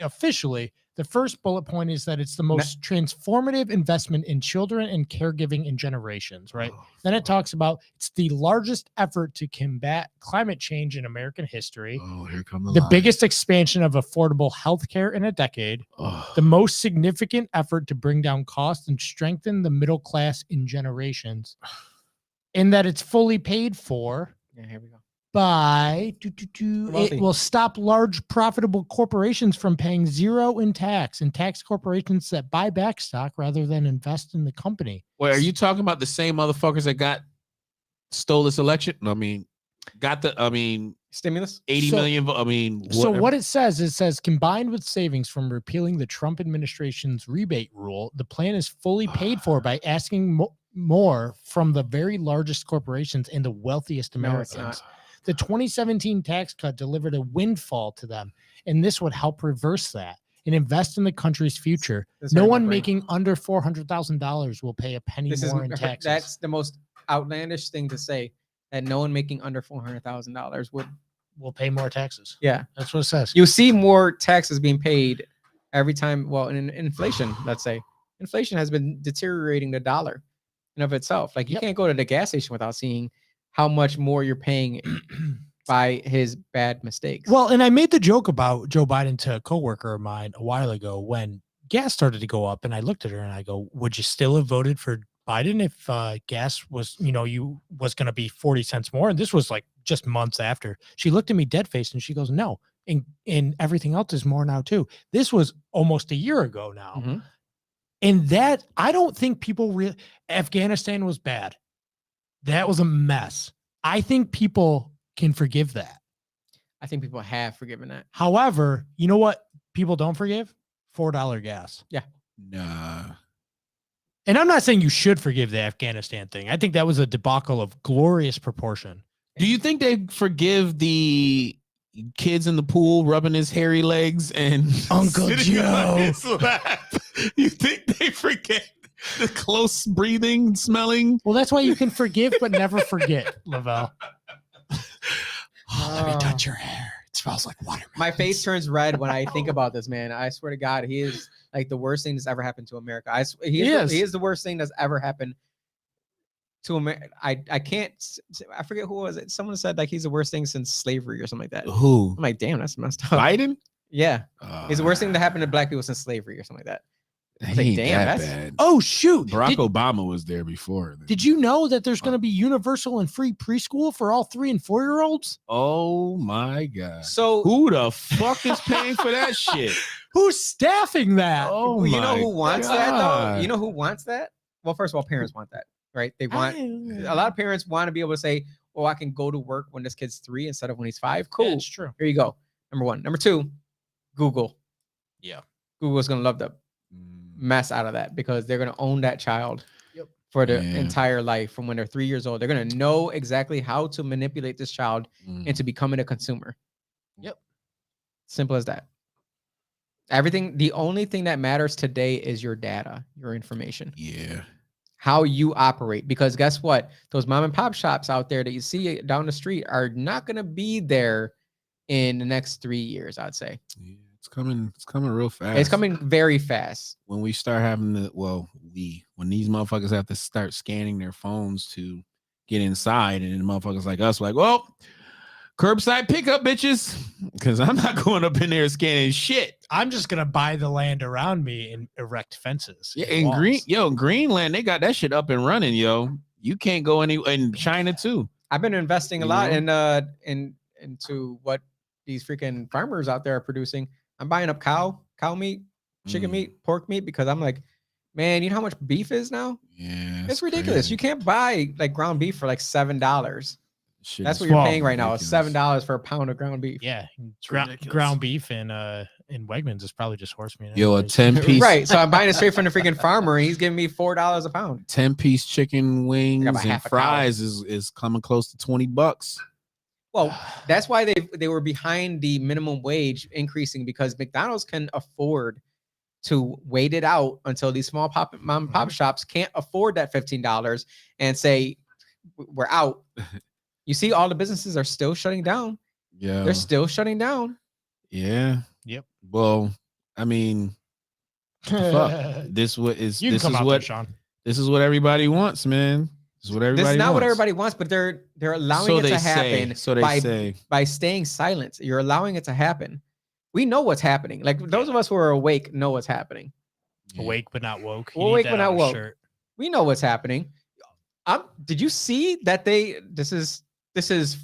officially, the first bullet point is that it's the most transformative investment in children and caregiving in generations, right? Then it talks about it's the largest effort to combat climate change in American history, Oh, here come the line. biggest expansion of affordable health care in a decade, Oh. the most significant effort to bring down costs and strengthen the middle class in generations, and that it's fully paid for Yeah, here we go. by wealthy. it will stop large profitable corporations from paying zero in tax and tax corporations that buy back stock rather than invest in the company. Wait, are you talking about the same motherfuckers that stole this election? I mean, Stimulus. 80 So- million. I mean, So what it says combined with savings from repealing the Trump administration's rebate rule, the plan is fully paid for by asking more from the very largest corporations and the wealthiest No, it's Americans. not. The 2017 tax cut delivered a windfall to them, and this would help reverse that and invest in the country's future. This No hurt my one brain. making under $400,000 will pay a penny This is more in taxes. that's the most outlandish thing to say, that no one making under $400,000 would. will pay more taxes. Yeah, That's what it says. you see more taxes being paid every time. Well, in inflation, let's say inflation has been deteriorating the dollar in of itself. Like you Yep. can't go to the gas station without seeing how much more you're paying by his bad mistakes. Well, and I made the joke about Joe Biden to a coworker of mine a while ago when gas started to go up, and I looked at her and I go, "Would you still have voted for Biden if gas was, was going to be 40 cents more?" And this was like just months after. She looked at me dead faced and she goes, "No, and everything else is more now too." This was almost a year ago now, Mhm. and that I don't think people Afghanistan was bad. That was a mess. I think people can forgive that. I think people have forgiven that. However, you know what people don't forgive? $4 gas. Nah. And I'm not saying you should forgive the Afghanistan thing. I think that was a debacle of glorious proportion. Do you think they forgive the kids in the pool rubbing his hairy legs and Uncle sitting on Joe. his lap? You think they forget the close breathing, smelling? Well, that's why you can forgive but never forget, Lavelle. Let me touch your hair. It smells like water. My face turns red when I think about this man. I swear to God, he is like the worst thing that's ever happened to America. He is the worst thing that's ever happened to America. I can't. I forget who was it. Someone said like he's the worst thing since slavery or something like that. Who? I'm like, damn, that's messed up. Biden? Yeah, he's the worst thing that happened to black people since slavery or something like that. He like, ain't damn, that that's- bad. Oh, shoot. Barack Obama was there before. Did you know that there's going to be universal and free preschool for all 3 and 4-year-olds? Oh my God. So Who the fuck is paying for that shit? Who's staffing that? Oh, you know my who wants that though? God. You know who wants that? Well, first of all, parents want that, right? They want a lot of parents want to be able to say, "Oh, I can go to work when this kid's 3 instead of when he's 5." Cool. That's true. Here you go. Number 1. Number 2, Google. Yeah. Google's gonna love the mess out of that because they're gonna own that child for their Yeah. entire life from when they're 3 years old. They're gonna know exactly how to manipulate this child into becoming a consumer. Yep. Simple as that. Everything, the only thing that matters today is your data, your information, Yeah. how you operate. Because guess what? Those mom and pop shops out there that you see down the street are not going to be there in the next 3 years, I'd say. Yeah, it's coming real fast. It's coming very fast. When we start having when these motherfuckers have to start scanning their phones to get inside, and then motherfuckers like us like, well, curbside pickup, bitches, because I'm not going up in there scanning shit. I'm just gonna buy the land around me and erect fences. Yeah, and in Greenland, they got that shit up and running, yo. You can't go in China too. I've been investing a You lot know? into what these freaking farmers out there are producing. I'm buying up cow meat, chicken meat, pork meat, because I'm like, man, you know how much beef is now? Yeah, It's ridiculous. crazy. You can't buy like ground beef for like $7. Shit That's is what you're Well, paying right now. Is ridiculous. $7 for a pound of ground beef. Yeah, ridiculous. ground beef in Wegmans is probably just horse meat. Yo, a anyways. 10-piece Right. So I'm buying it straight from the freaking farmer, and he's giving me $4 a pound. 10-piece chicken wings about and half a cow. fries is coming close to $20. Well, that's why they were behind the minimum wage increasing, because McDonald's can afford to wait it out until these small mom and pop shops can't afford that $15 and say we're out. You see, all the businesses are still shutting down. Yeah, They're still shutting down. yeah. Yep. Well, I mean, fuck. This what is You can this come is out what there, Sean. this is what everybody wants, man. This is what everybody This is not wants. what everybody wants, but they're allowing So it they to say. happen So they by say. by staying silent. You're allowing it to happen. We know what's happening. Like those of us who are awake know what's happening. Yeah. Awake but not woke. You Awake need but that not on a woke. shirt. We know what's happening. Did you see that this is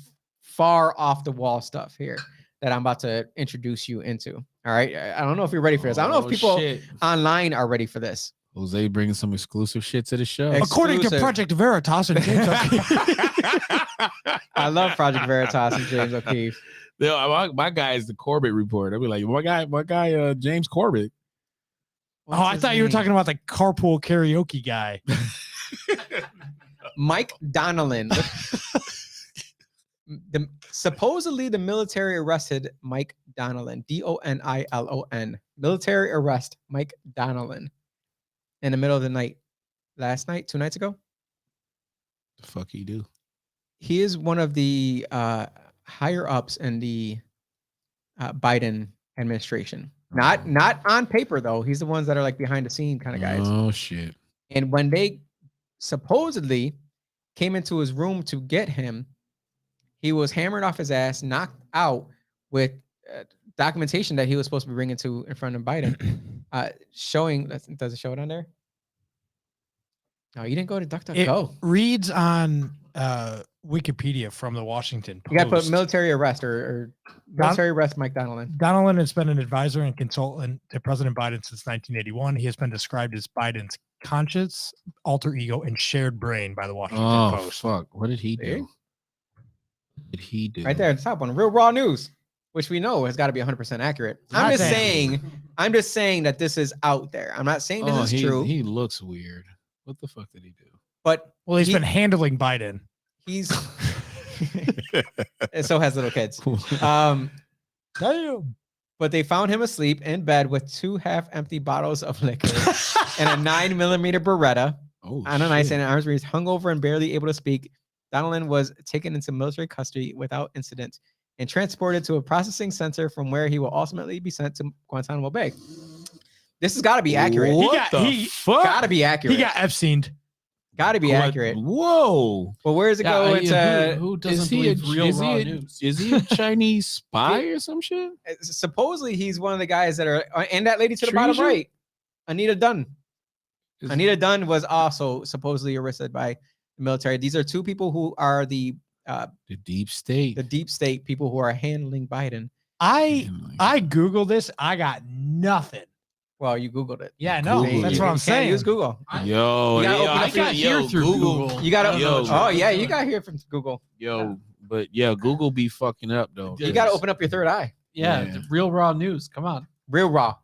far off the wall stuff here that I'm about to introduce you into. All right. I don't know if you're ready for this. I don't know if Oh, people shit. online are ready for this. Jose bringing some exclusive shit to the show. According to Exclusive. Project Veritas and James I love Project Veritas and James O'Keefe. My guy is the Corbett report. I'll be like, my guy, James Corbett. Oh, I thought you were talking about the carpool karaoke guy. Mike Donnellan. Supposedly the military arrested Mike Donnellan, Donilon. Military arrest Mike Donnellan in the middle of the night. Last night, 2 nights ago. The fuck he do? He is one of the higher ups in the Biden administration. Not on paper though. He's the ones that are like behind the scene kind of guys. Oh shit. And when they supposedly came into his room to get him, he was hammered off his ass, knocked out with documentation that he was supposed to be bringing to in front of Biden, showing. Does it show it on there? No, you didn't go to DuckDuckGo. It reads on Wikipedia from the Washington Post. You got to put military arrest or military arrest Mike Donnellan. Donnellan has been an advisor and consultant to President Biden since 1981. He has been described as Biden's conscious, alter ego, and shared brain by the Washington Post. Fuck. What did he do? See? What did he do? Right there at the top one, Real Raw News, which we know has got to be 100% accurate. I'm just saying that this is out there. I'm not saying this is true. He looks weird. What the fuck did he do? But he's been handling Biden. He's and so has little kids. Damn. But they found him asleep in bed with 2 half-empty bottles of liquor and a 9mm Beretta on a nightstand and arms raised, hungover and barely able to speak. Donnellan was taken into military custody without incident and transported to a processing center from where he will ultimately be sent to Guantanamo Bay. This has got to be accurate. What the fuck? Got to be accurate. He got Epstein'd. Got to be accurate. Whoa. Well, where does it go into? Who doesn't believe real raw news? Is he a Chinese spy or some shit? Supposedly, he's one of the guys that are, and that lady to the bottom right, Anita Dunn. Anita Dunn was also supposedly arrested by the military. These are 2 people who are the deep state. The deep state people who are handling Biden. I Googled this. I got nothing. Well, you Googled it. Yeah, no, that's what I'm saying. Use Google. I got here through Google. You got to. Oh yeah, you got here from Google. But Google be fucking up though. You got to open up your third eye. Yeah, real raw news. Come on, real raw.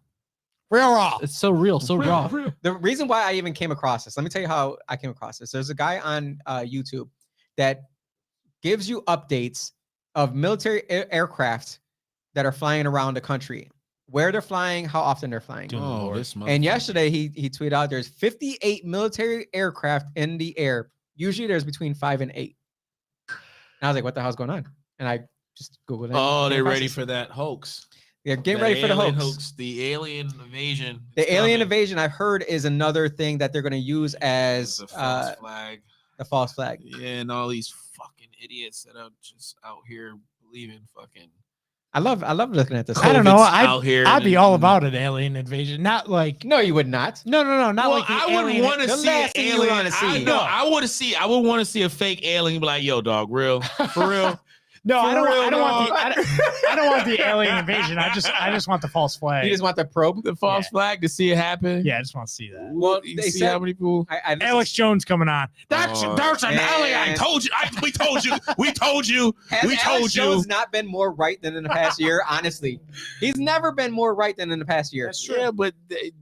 It's so real, so raw. The reason why I even came across this, let me tell you how I came across this. There's a guy on YouTube that gives you updates of military aircraft that are flying around the country, where they're flying, how often they're flying. And yesterday he tweeted out there's 58 military aircraft in the air. Usually there's between 5 and 8. And I was like, what the hell's going on? And I just Googled it. Oh, they're ready for that hoax. They're getting ready for the hoax. The alien invasion. The alien invasion, I've heard, is another thing that they're going to use as the false flag. The false flag. Yeah, and all these fucking idiots that are just out here believe in fucking. I love looking at this. I don't know. COVID's out here. I'd be and- all about an alien invasion. Not like No, you would not. no, not Well, like the I would alien. want to the see an last thing you would alien. wanna see. I want to see. I would want to see a fake alien. Be like, yo, dog, real for real. No, For I don't. real, I don't want the. dog. I don't want the alien invasion. I just want the false flag. You just want the probe. The false flag to see it happen. Yeah, I just want to see that. Well, you they see said- how many people. I Alex Jones coming on. That's Oh, an alien. I told you. We told you. We told you. Has We Alex told you. Jones not been more right than in the past year? Honestly, he's never been more right than in the past year. Yeah, but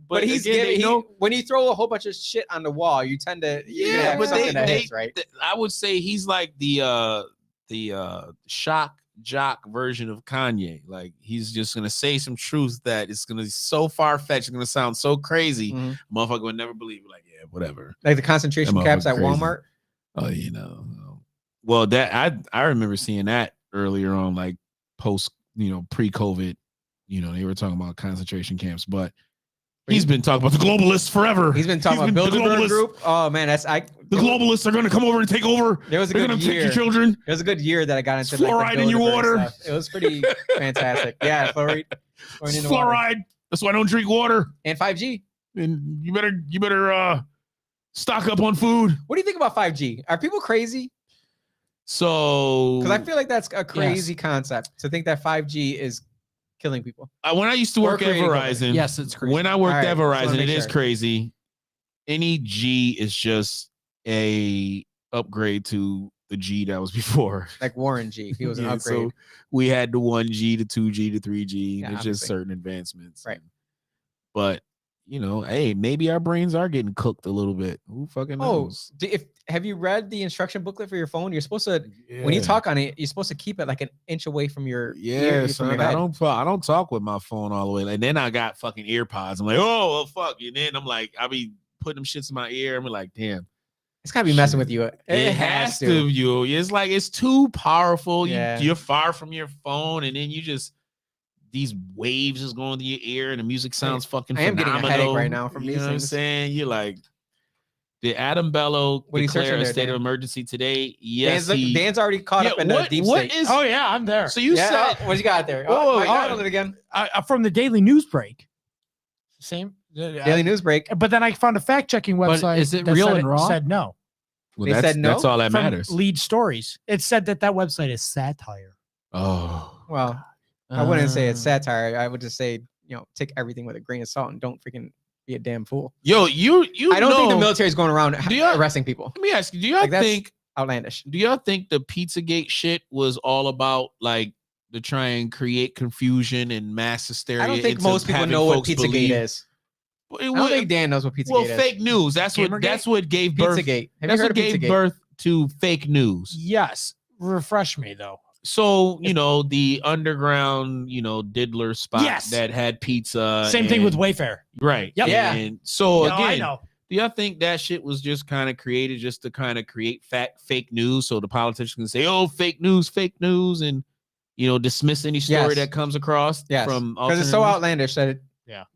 But again, when you throw a whole bunch of shit on the wall, you tend to Yeah, have but something that they- hits, right? I would say he's like the shock jock version of Kanye. Like he's just gonna say some truth that is gonna be so far fetched, it's gonna sound so crazy. Mhm. Motherfucker would never believe it. Like, yeah, whatever. Like the concentration That camps at motherfucker crazy. Walmart. Oh, you know. Well, that I remember seeing that earlier on, like post, pre-COVID. They were talking about concentration camps, but he's been talking about the globalists forever. He's been talking He's about been Bilderberg globalist. Group. Oh man, The globalists are going to come over and take over. There was a They're good going to take year. your children. It was a good year that I got into Fluoride in your Bilderberg water. stuff. It was pretty fantastic. Yeah, fluoride. It's in the water. fluoride. That's why I don't drink water. And 5G. And you better stock up on food. What do you think about 5G? Are people crazy? So Because I feel like that's a crazy concept to think that 5G is killing people. when I used to Or work at creating Verizon, Yes, it's crazy. when I worked All at right, just wanna Verizon, it make is sure. crazy. Any G is just a upgrade to the G that was before. Like Warren G. He was an Yeah, upgrade. So we had the 1G to 2G to 3G. Yeah, It's just obviously. certain advancements. Right. But hey, maybe our brains are getting cooked a little bit. Who fucking Oh, knows? have you read the instruction booklet for your phone? You're supposed to, when you Yeah. talk on it, you're supposed to keep it like an inch away from your Yeah, ear, from son, your I head. don't talk with my phone all the way. And then I got fucking ear pods. I'm like, oh well, fuck. And then I'm like, I be putting them shits in my ear. I'm like, damn, It's gotta be messing Shit. with you. it has to. You, it's like it's too powerful. Yeah. You're far from your phone, and then you just these waves is going to your ear, and the music sounds fucking. I am getting a headache phenomenal. right now from you these know what I'm things. saying. You're like, did Adam Bello What are you searching declare a there, state of Dan? emergency today? Yes, Dan's already caught up in the deep what state. is- Oh yeah, I'm there. So you yeah, said what you got there? Whoa, Oh, I whoa, got it again. From the Daily News Break. Same. Daily News break. But then I found a fact checking But website. is it that real said and raw? Said no. well, They that's, said no? that's all that From matters. Lead Stories. It said that website is satire. Oh, Well, I wouldn't say it's Uh, satire. I would just say, take everything with a grain of salt and don't freaking be a damn fool. Yo, you. I don't think the know- military is going around Do y'all- arresting people. Let me ask you: do y'all Like, that's think? outlandish? Do y'all think the Pizzagate shit was all about like to try and create confusion and mass hysteria? I don't think into most people having know what folks Pizzagate believe- is. It I wa- don't think Dan knows what Pizzagate well, is. fake news. That's what. Gamergate? That's what gave birth. Pizzagate. Have you That's heard what of gave Pizzagate? birth to fake news. Yes. Refresh me though. So the underground, diddler spot Yes. that had pizza. Same thing with and- Wayfair. Right. Yep. Yeah. And so No, I again, know. do y'all think that shit was just kind of created just to kind of create fake news so the politicians can say, oh, fake news, and dismiss any story Yes. that comes across Yes, from because it's so alternative news? outlandish that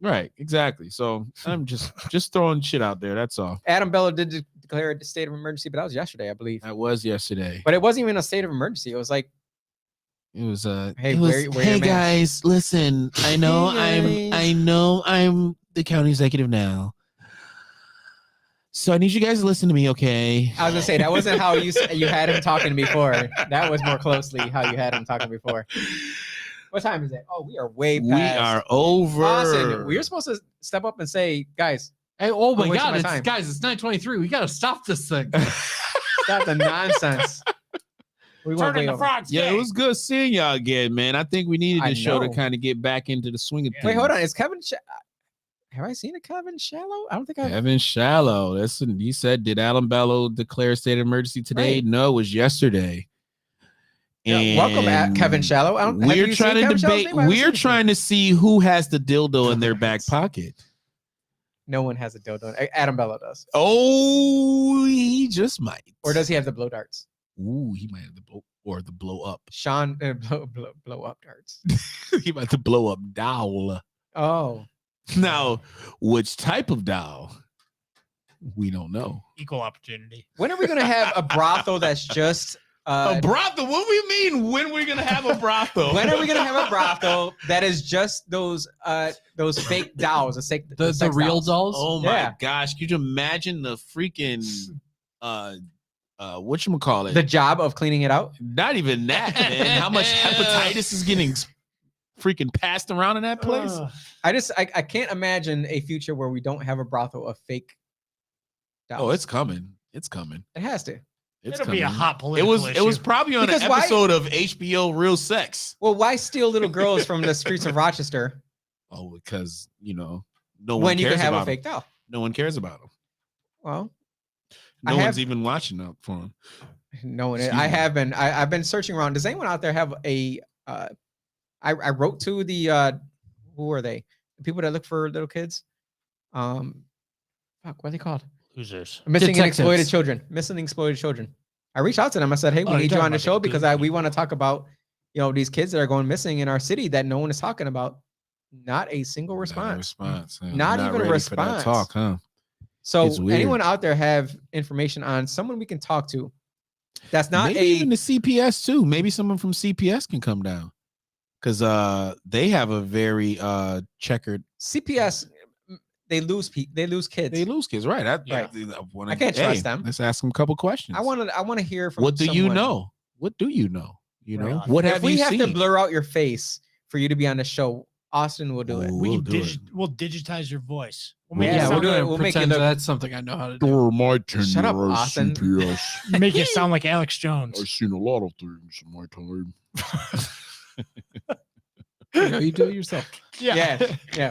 Right, exactly. So I'm just throwing shit out there. That's all. Adam Bello did declare a state of emergency, but that was yesterday, I believe. That was yesterday. But it wasn't even a state of emergency. It was like, It was Hey, it was, wear your hey mask." guys, listen. I know Hey, I'm the county executive now. So I need you guys to listen to me, okay? I was gonna say that wasn't how you had him talking before. That was more closely how you had him talking before. What time is it? Oh, we are way past. We are over. Austin, we're supposed to step up and say, guys, Hey, oh my wasting God, my it's, time. guys, it's 9:23. We gotta stop this thing. stop the nonsense. We went Turning way the over. frogs. Yeah, it gay. was good seeing y'all again, man. I think we needed I this show to know. kind of get back into the swing of things. Wait, hold on. Is Kevin? Have I seen a Kevin Shallow? I don't think I've. Kevin Shallow. He said, did Alan Bello declare a state of emergency today? Right. No, it was yesterday. Yeah, welcome at Kevin Shallow. Have We're you trying seen to Kevin Shallow's debate. name? I haven't We're seen it. trying to see who has the dildo in their back pocket. No one has a dildo. Adam Bello does. Oh, he just might. Or does he have the blow darts? Ooh, he might have the blow up. Sean blow up darts. He might have to blow up dowel. Oh, Now, which type of dowel? We don't know. Equal opportunity. when are we gonna have a brothel that's just A brothel? What do we mean? When we're gonna have a brothel? When are we gonna have a brothel that is just those fake dolls, The sex real dolls? Oh my Yeah. gosh! Could you imagine the freaking whatchamacallit? The job of cleaning it out. Not even that, man. How much hepatitis is getting freaking passed around in that place? I can't imagine a future where we don't have a brothel of fake dolls. Oh, it's coming. It's coming. It has to. It's It'll coming. be a hot It political was issue. probably on Because an why- episode of HBO Real Sex. Well, why steal little girls from the streets of Rochester Oh, because no one when you cares can have about a fake them. doll? No one cares about them. Well, No I one's have- even watching out for them. no one. Excuse I me. have been. I've been searching around. Does anyone out there have a? I wrote to the. Who are they? The people that look for little kids. Fuck, what are they called? Who's this? Missing and Detectives. exploited children. Missing and exploited children. I reached out to them. I said, "Hey, we Oh, you're need you talking on the about show the because Goonies. we want to talk about, these kids that are going missing in our city that no one is talking about." Not a single response. Not even a ready for that response. talk, huh? So, It's weird. anyone out there have information on someone we can talk to? That's not Maybe a even the CPS too. Maybe someone from CPS can come down because they have a very checkered. CPS. They lose kids. They lose kids, right? Yeah. I can't trust them. Let's ask them a couple questions. I want to hear from. What do you someone. know? What do you know? You know Right. what If have we you have seen? to blur out your face for you to be on the show, Austin will do it. Ooh. We We'll can do it. we'll digitize your voice. We'll Yeah, make, we'll it, do sound, it. We'll make pretend it look- that's something I know how to do. my tenure Shut up, as Austin. CPS, make it sound like Alex Jones. I've seen a lot of things in my time. You do it yourself. Yeah,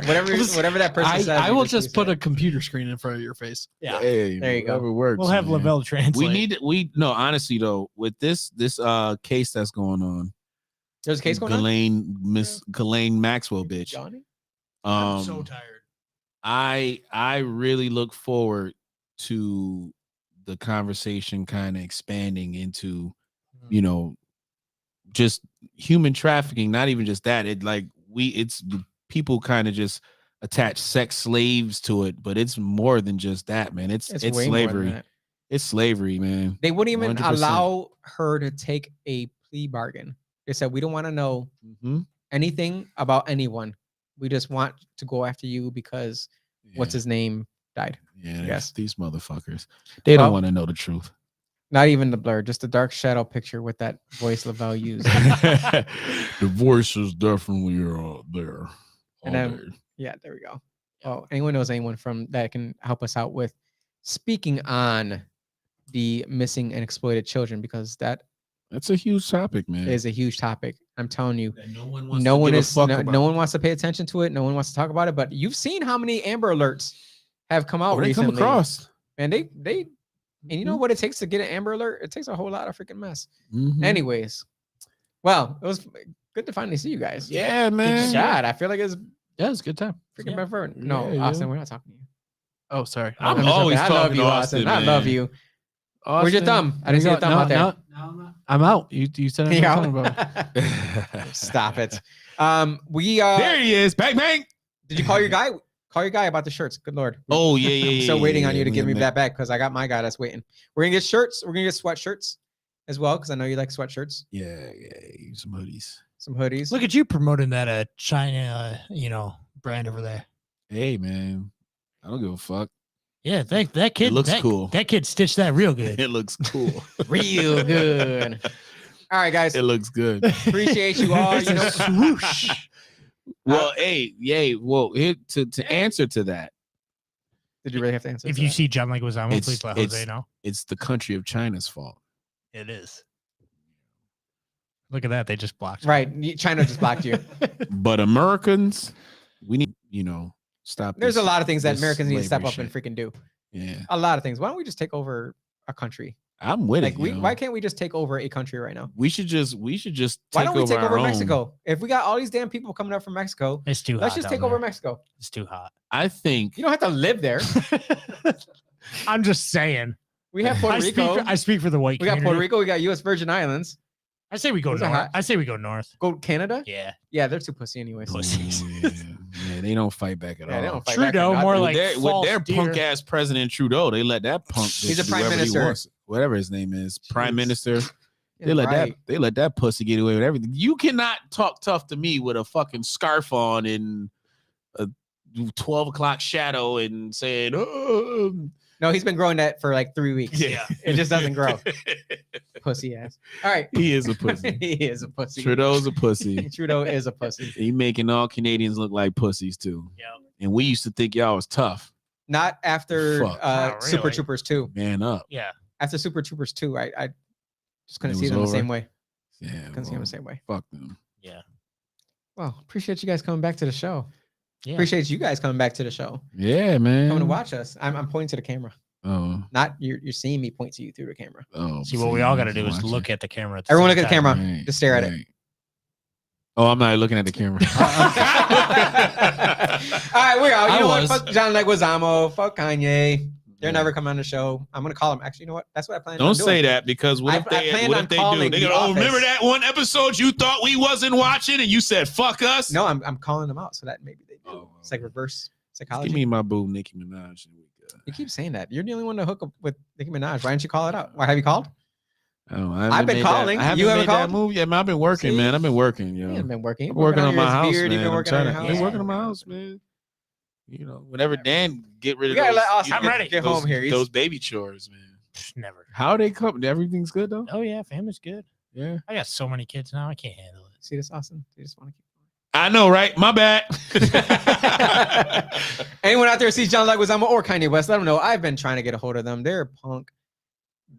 whatever that person says. I you will use just put it. a computer screen in front of your face. Yeah. Hey, There you go. whatever works. We'll have man. Lavelle translate. No, honestly though, with this case that's going on, There's a case going on. Miss Ghislaine Maxwell, bitch. Johnny? I'm so tired. I really look forward to the conversation kind of expanding into, just human trafficking. Not even just that. It's people kind of just attach sex slaves to it, but it's more than just that, man. It's way more than slavery. that. It's slavery, man. They wouldn't even 100%. allow her to take a plea bargain. They said, we don't want to know Mhm. anything about anyone. We just want to go after you because what's his name died. Yeah, Yes. these motherfuckers. They Well- don't want to know the truth. Not even the blur, just a dark shadow picture with that voice Lavelle used. The voice is definitely there. And then- Yeah, there we go. Oh, anyone knows anyone from that can help us out with speaking on the missing and exploited children, because that That's a huge topic, man. is a huge topic. I'm telling you, That no one no one wants to pay attention to it. No one wants to talk about it. But you've seen how many Amber Alerts have come out they come recently, across. and and you know what it takes to get an Amber Alert? It takes a whole lot of freaking mess. Mhm. Anyways, well, it was good to finally see you guys. Yeah, man. God, I feel like it's Yeah, it's a good time. freaking Yeah. been forever. No, Yeah, Austin, yeah. we're not talking to you. Oh, sorry. I'm just always joking. I love talking you, to Austin. Austin, I love man. you. Where's your thumb? I didn't see your thumb out there. No, I'm out. You said I'm Yeah. not talking about. Stop it. There he is. Bang, bang. Did you call your guy? Call your guy about the shirts. Good lord. Oh, yeah, yeah, I'm yeah. still waiting on you to give me man. that back because I got my guy that's waiting. We're gonna get shirts. We're gonna get sweatshirts as well because I know you like sweatshirts. Yeah, some hoodies. Some hoodies. Look at you promoting that China, brand over there. Hey, man. I don't give a fuck. Yeah, that kid looks that, cool. That kid stitched that real good. It looks cool. real good. All right, guys. It looks good. Appreciate you all. You know, Swoosh. Well, to answer to that, did you really have to answer? If to you that? see John Leguizamo, It's- please let it's- Jose know. it's the country of China's fault. It is. Look at that. They just blocked me. Right, China just blocked you. But Americans, we need, stop. There's a this- lot of things that this Americans need to step slavery up and freaking do. Yeah, A lot of things. Why don't we just take over a country? I'm with Like it. why can't we just take over a country right now? We should just Why take don't we take our over own. Mexico? If we got all these damn people coming up from Mexico, It's too hot. let's just down take over there. Mexico. It's too hot. I think You don't have to live there. I'm just saying. We have Puerto Rico. I speak for the white We got community. Puerto Rico. We got U.S. Virgin Islands. I say we go Those are north. hot. I say we go north. Go Canada. Yeah. Yeah, they're too pussy anyways. Pussies. yeah, they don't fight back at Yeah, they all. don't fight back Trudeau, or more nothing. like with false their deer. punk ass president Trudeau, they let that punk. He's bitch a do prime whatever he minister. wants. Whatever his name is, prime Jeez. minister. They let that pussy get away with everything. You cannot talk tough to me with a fucking scarf on and a 12 o'clock shadow and saying, oh. No, he's been growing that for like 3 weeks. Yeah. It just doesn't grow. Pussy ass. All right. He is a pussy. He is a pussy. Trudeau's a pussy. Trudeau is a pussy. He making all Canadians look like pussies too. Yeah. And we used to think y'all was tough. Not after Fuck. Not Super really. Troopers 2. Man up. Yeah. After Super Troopers 2, I just couldn't It see was them the over? same way. Yeah. Couldn't see them the same way. Fuck them. Yeah. Well, appreciate you guys coming back to the show. Yeah. Appreciate you guys coming back to the show. Yeah, man. Coming to watch us. I'm pointing to the camera. Oh. Not you're seeing me point to you through the camera. Oh. See, what we all got to do is look at the camera. At the Everyone same look at the time. camera. Just stare at it. Oh, I'm not looking at the camera. All right, we're out. You I know was. what? Fuck John Leguizamo. Fuck Kanye. They're Yeah. never coming on the show. I'm gonna call them. Actually, you know what? That's what I plan. Don't on doing. say that because what I if they planned what on if they do? calling They The go, oh, Office. remember that one episode you thought we wasn't watching and you said fuck us? No, I'm calling them out so that maybe they do. Oh, It's like reverse Give psychology. me my boo Nicki Minaj. You keep saying that. You're the only one to hook up with Nicki Minaj. Why didn't you call it out? Why have you called? Oh, I've been calling. You haven't made that called? move yet, man. I've been working, See? man. I've been working, yo. You haven't been working. I'm working on my your house, beard, man. You've been I'm working on trying your to house. I'm working on my house, man. You know, whenever Dan get rid We of gotta those, let Austin you know, I'm ready. get those- home here. He's- Those baby chores, man. Never. How they come? Everything's good though. Oh yeah, family's good. Yeah, I got so many kids now. I can't handle it. See this, Austin? You just want to keep. I know, right? My bad. Anyone out there sees John Leguizamo or Kanye West? Let them know. I've been trying to get a hold of them. They're punk.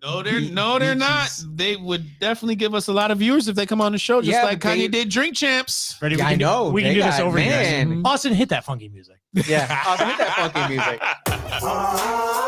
No, they're not. They would definitely give us a lot of viewers if they come on the show, just Yeah, like but Kanye they- did Drink Champs. Ready? Yeah, I know. We can They do this got- over man. here. Austin, hit that funky music. Yeah, Austin, hit that funky music. Ah.